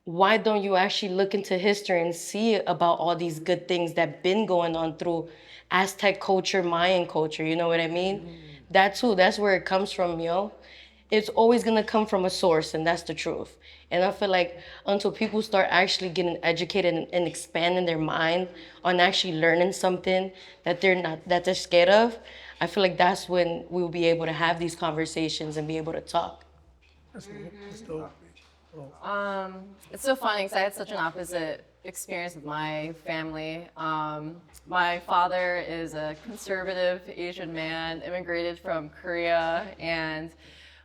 why don't you actually look into history and see about all these good things that been going on through Aztec culture, Mayan culture, you know what I mean? That too, that's where it comes from, It's always gonna come from a source, and that's the truth. And I feel like until people start actually getting educated and expanding their mind on actually learning something that they're scared of, I feel like that's when we'll be able to have these conversations and be able to talk. That's dope. it's so funny because I had such an opposite experience with my family. My father is a conservative Asian man, immigrated from Korea, and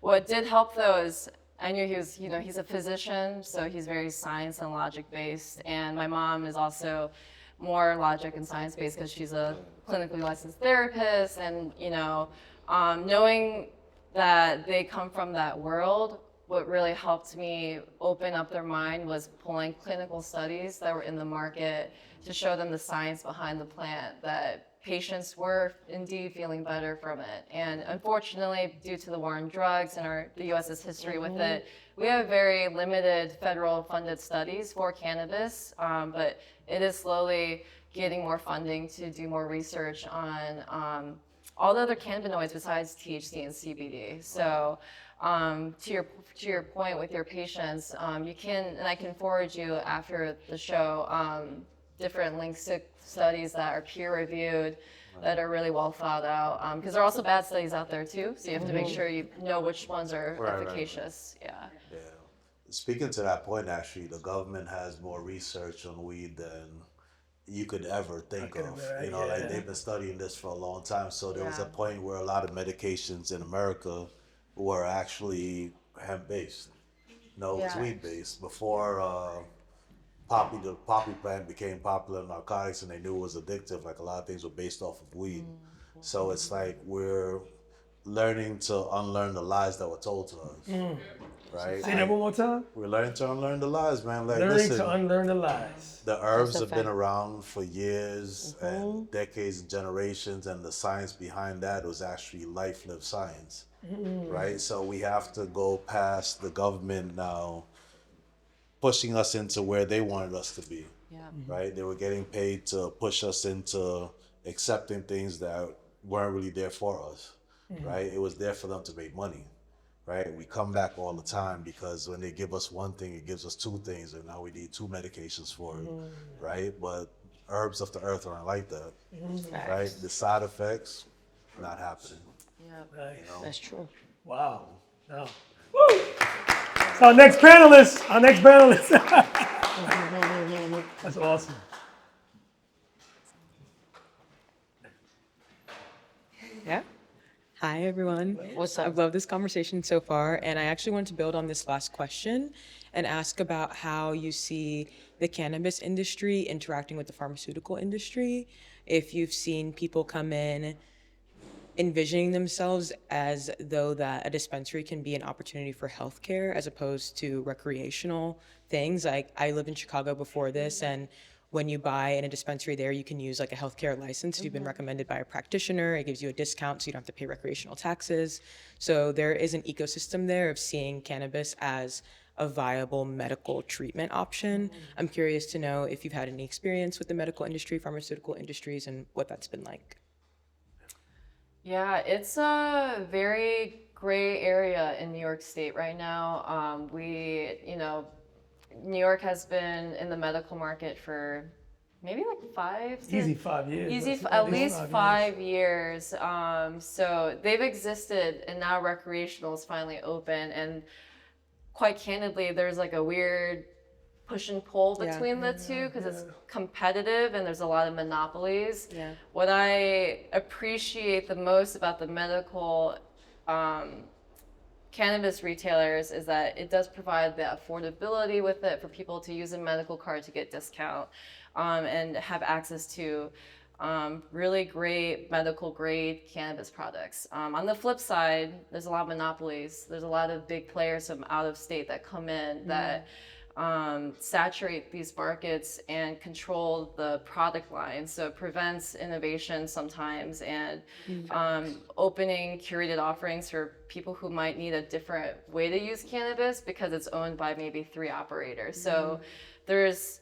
what did help though is I knew he was, he's a physician, so he's very science and logic based, and my mom is also more logic and science based because she's a clinically licensed therapist, and knowing that they come from that world what really helped me open up their mind was pulling clinical studies that were in the market to show them the science behind the plant, that patients were indeed feeling better from it. And unfortunately, due to the war on drugs and the US's history with it, we have very limited federal funded studies for cannabis, but it is slowly getting more funding to do more research on all the other cannabinoids besides THC and CBD. So to your point with your patients, you can, and I can forward you after the show, different links to studies that are peer reviewed, that are really well thought out. Because there are also bad studies out there too, so you have to make sure you know which ones are efficacious. Yeah. Yeah. Speaking to that point, actually, the government has more research on weed than you could ever think of. You know, like they've been studying this for a long time. So there was a point where a lot of medications in America were actually hemp-based. No, it's weed-based. Before the poppy plant became popular in narcotics and they knew it was addictive, like a lot of things were based off of weed. So it's like we're learning to unlearn the lies that were told to us. Right? Say that one more time. We're learning to unlearn the lies, man. Like, Learning listen, to unlearn the lies. the herbs That's a have been fact. around for years and decades and generations, and the science behind that was actually life-lived science, right? So we have to go past the government now pushing us into where they wanted us to be, right? They were getting paid to push us into accepting things that weren't really there for us, right? It was there for them to make money. Right, we come back all the time because when they give us one thing, it gives us two things, and now we need two medications for it, right? But herbs of the earth aren't like that, right? The side effects, not happening. Nice. You know? That's true. Wow. No. Woo! So our next panelist. That's awesome. Yeah. Hi, everyone. What's up? I've loved this conversation so far, and I actually want to build on this last question and ask about how you see the cannabis industry interacting with the pharmaceutical industry. If you've seen people come in envisioning themselves as though that a dispensary can be an opportunity for healthcare as opposed to recreational things. Like, I lived in Chicago before this, and when you buy in a dispensary there, you can use like a healthcare license. If you've been recommended by a practitioner, it gives you a discount so you don't have to pay recreational taxes. So there is an ecosystem there of seeing cannabis as a viable medical treatment option. I'm curious to know if you've had any experience with the medical industry, pharmaceutical industries, and what that's been like. Yeah, it's a very gray area in New York State right now. New York has been in the medical market for maybe like 5 years. at least 5 years. So they've existed, and now recreational is finally open. And quite candidly, there's like a weird push and pull between the two because it's competitive and there's a lot of monopolies. Yeah. What I appreciate the most about the medical cannabis retailers is that it does provide the affordability with it for people to use a medical card to get discount and have access to really great medical grade cannabis products. On the flip side, there's a lot of monopolies. There's a lot of big players from out of state that come in that saturate these markets and control the product line. So it prevents innovation sometimes and opening curated offerings for people who might need a different way to use cannabis because it's owned by maybe 3 operators. So it's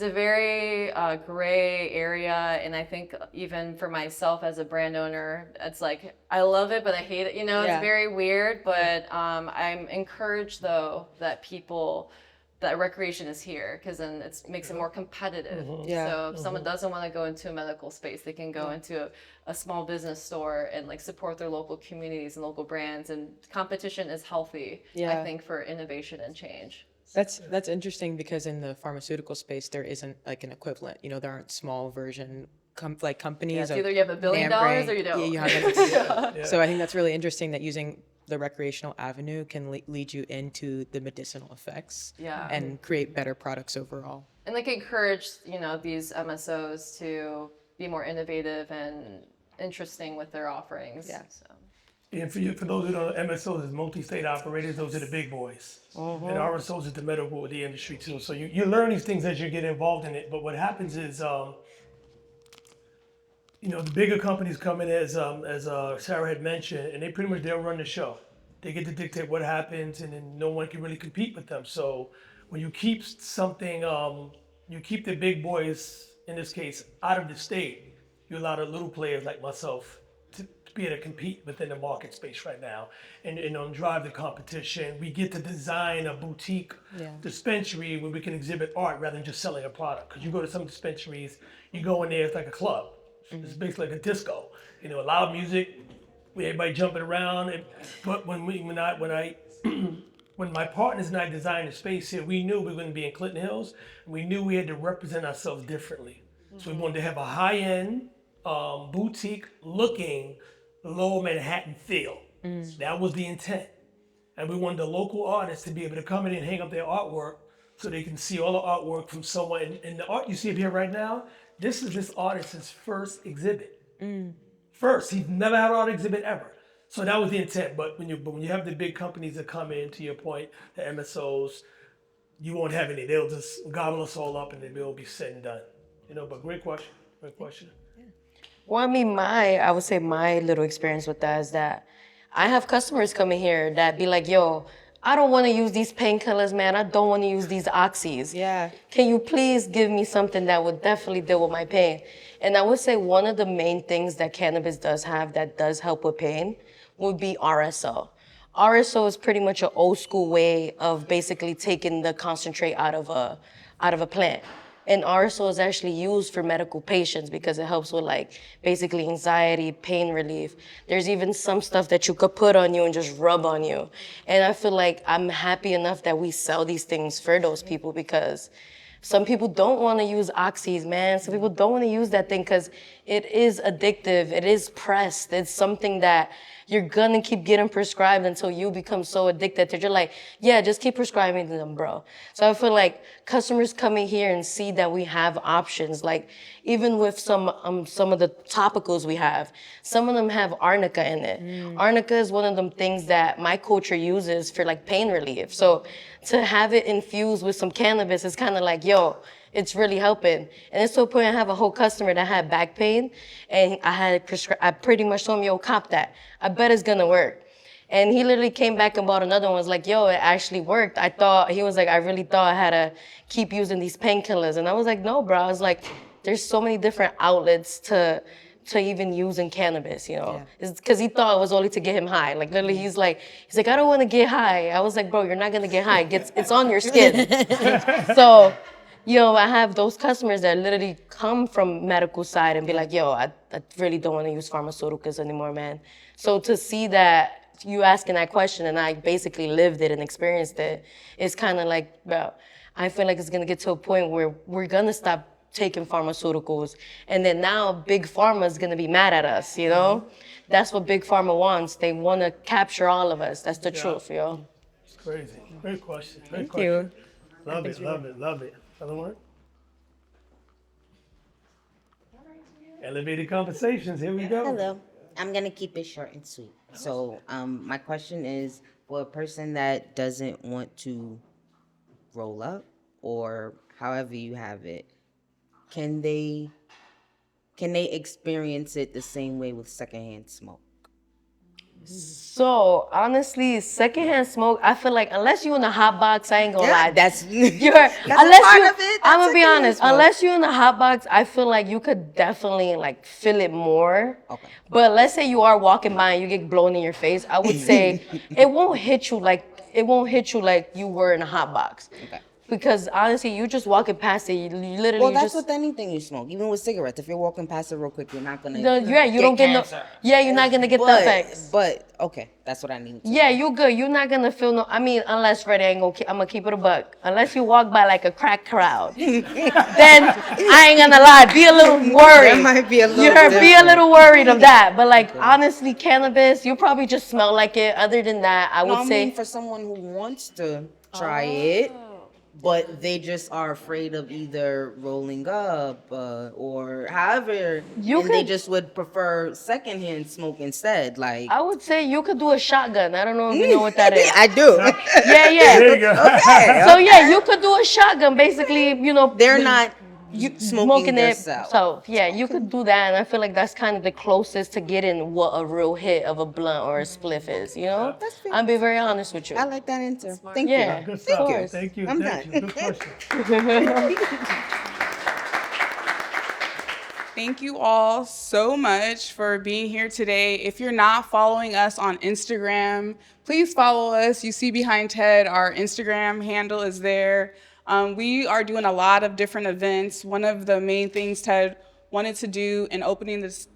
a very gray area, and I think even for myself as a brand owner, it's like I love it, but I hate it. You know, it's very weird. But I'm encouraged though that recreation is here because then it makes it more competitive. So if someone doesn't want to go into a medical space, they can go into a small business store and like support their local communities and local brands. And competition is healthy, I think, for innovation and change. That's interesting because in the pharmaceutical space, there isn't like an equivalent. You know, there aren't small version companies. Yeah, it's either you have $1 billion or you don't. Yeah, you have So I think that's really interesting that using the recreational avenue can lead you into the medicinal effects and create better products overall. And like encourage, these MSOs to be more innovative and interesting with their offerings. Yeah. So. And for those who don't know, MSOs is multi-state operators. Those are the big boys. And RSOs is the medical of the industry too. So you learn these things as you get involved in it. But what happens is, the bigger companies come in as Sarah had mentioned, and they'll run the show. They get to dictate what happens, and then no one can really compete with them. So when you keep something, you keep the big boys in this case out of the state. You allow the little players like myself to be able to compete within the market space right now, and drive the competition. We get to design a boutique dispensary where we can exhibit art rather than just selling a product. Because you go to some dispensaries, you go in there, it's like a club. It's basically like a disco. Loud music, everybody jumping around. But when my partners and I designed the space here, we knew we were going to be in Clinton Hills, and we knew we had to represent ourselves differently. So we wanted to have a high-end, boutique-looking, lower Manhattan feel. That was the intent. And we wanted the local artists to be able to come in and hang up their artwork so they can see all the artwork from someone. And the art you see up here right now, this is this artist's first exhibit. First, he's never had an art exhibit ever. So that was the intent. But when you have the big companies that come in, to your point, the MSOs, you won't have any. They'll just gobble us all up and then we'll be said and done. But great question. Great question. Well, I mean, I would say my little experience with that is that I have customers coming here that be like, yo, I don't want to use these painkillers, man. I don't want to use these oxys. Yeah. Can you please give me something that would definitely deal with my pain? And I would say one of the main things that cannabis does have that does help with pain would be RSO. RSO is pretty much an old school way of basically taking the concentrate out of a plant. And RSO is actually used for medical patients because it helps with basically anxiety, pain relief. There's even some stuff that you could put on you and just rub on you. And I feel like I'm happy enough that we sell these things for those people because some people don't want to use oxys, man. Some people don't want to use that thing because it is addictive. It is pressed. It's something that you're gonna keep getting prescribed until you become so addicted that you're like, yeah, just keep prescribing them, bro. So I feel like customers coming here and see that we have options. Like even with some of the topicals we have, some of them have arnica in it. Arnica is one of them things that my culture uses for pain relief. So to have it infused with some cannabis is kind of like, yo, it's really helping. And it's to a point I have a whole customer that had back pain and I pretty much told him, yo, cop that. I bet it's gonna work. And he literally came back and bought another one, was like, yo, it actually worked. He was like, I really thought I had to keep using these painkillers. And I was like, no, bro. I was like, there's so many different outlets to even using cannabis, It's because he thought it was only to get him high. Literally, he's like, I don't want to get high. I was like, bro, you're not gonna get high. It's on your skin. So, I have those customers that literally come from medical side and be like, yo, I really don't want to use pharmaceuticals anymore, man. So to see that you asking that question and I basically lived it and experienced it, it's kind of like, bro, I feel like it's gonna get to a point where we're gonna stop taking pharmaceuticals, and then now big pharma is gonna be mad at us, That's what big pharma wants. They want to capture all of us. That's the truth, It's crazy. Great question. Great Thank question. you. Love it. Love it. Other one? Elevated conversations. Here we go. Hello. I'm gonna keep it short and sweet. So, my question is for a person that doesn't want to roll up or however you have it, can they experience it the same way with secondhand smoke? So honestly, secondhand smoke, I feel like unless you in the hot box, I ain't gonna lie. That's unless part of it. I'm gonna be That's honest. smoke. Unless you in the hot box, I feel like you could definitely feel it more. Okay. But let's say you are walking by and you get blown in your face, I would say it won't hit you like you were in a hot box. Okay. Because honestly, you just walking past it, you literally Well, that's just. with anything you smoke, even with cigarettes. If you're walking past it real quick, you're not gonna. You don't get cancer. no. Yeah, you're not gonna get the effects. But okay, that's what I need. Yeah, you good. You're not gonna feel no. I mean, unless Freddie I'm gonna keep it a buck. Unless you walk by like a crack crowd, then I ain't gonna lie. Be a little worried. That might be a little. Be a little worried of that. But honestly, cannabis, you probably just smell like it. Other than that, I would say for someone who wants to try it, but they just are afraid of either rolling up or however, You and they could- just would prefer secondhand smoke instead. Like, I would say you could do a shotgun. I don't know if you know what that is. I do. Yeah, yeah. There you go. So yeah, you could do a shotgun. Basically, They're not smoking it. themselves. So yeah, you could do that, and I feel like that's kind of the closest to getting what a real hit of a blunt or a spliff is. That's fair. I'll be very honest with you. I like that answer. Thank Yeah. you. Good stuff. course. Thank you. I'm Thank done. you. Good question. Thank you all so much for being here today. If you're not following us on Instagram, please follow us. You see behind Ted, our Instagram handle is there. We are doing a lot of different events. One of the main things Ted wanted to do in opening this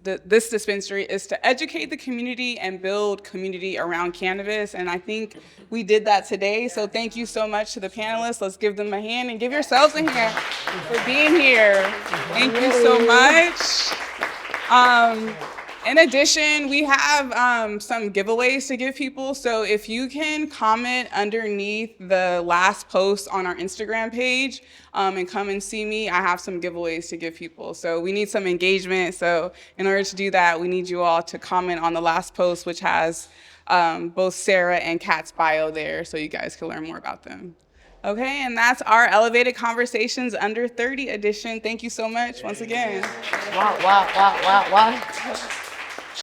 dispensary is to educate the community and build community around cannabis. And I think we did that today. So thank you so much to the panelists. Let's give them a hand and give yourselves a hand for being here. Thank you so much. In addition, we have some giveaways to give people. So if you can comment underneath the last post on our Instagram page and come and see me, I have some giveaways to give people. So we need some engagement. So in order to do that, we need you all to comment on the last post, which has both Sarah and Kat's bio there, so you guys can learn more about them. Okay, and that's our Elevated Conversations Under 30 edition. Thank you so much once again. Wow, wow, wow, wow, wow.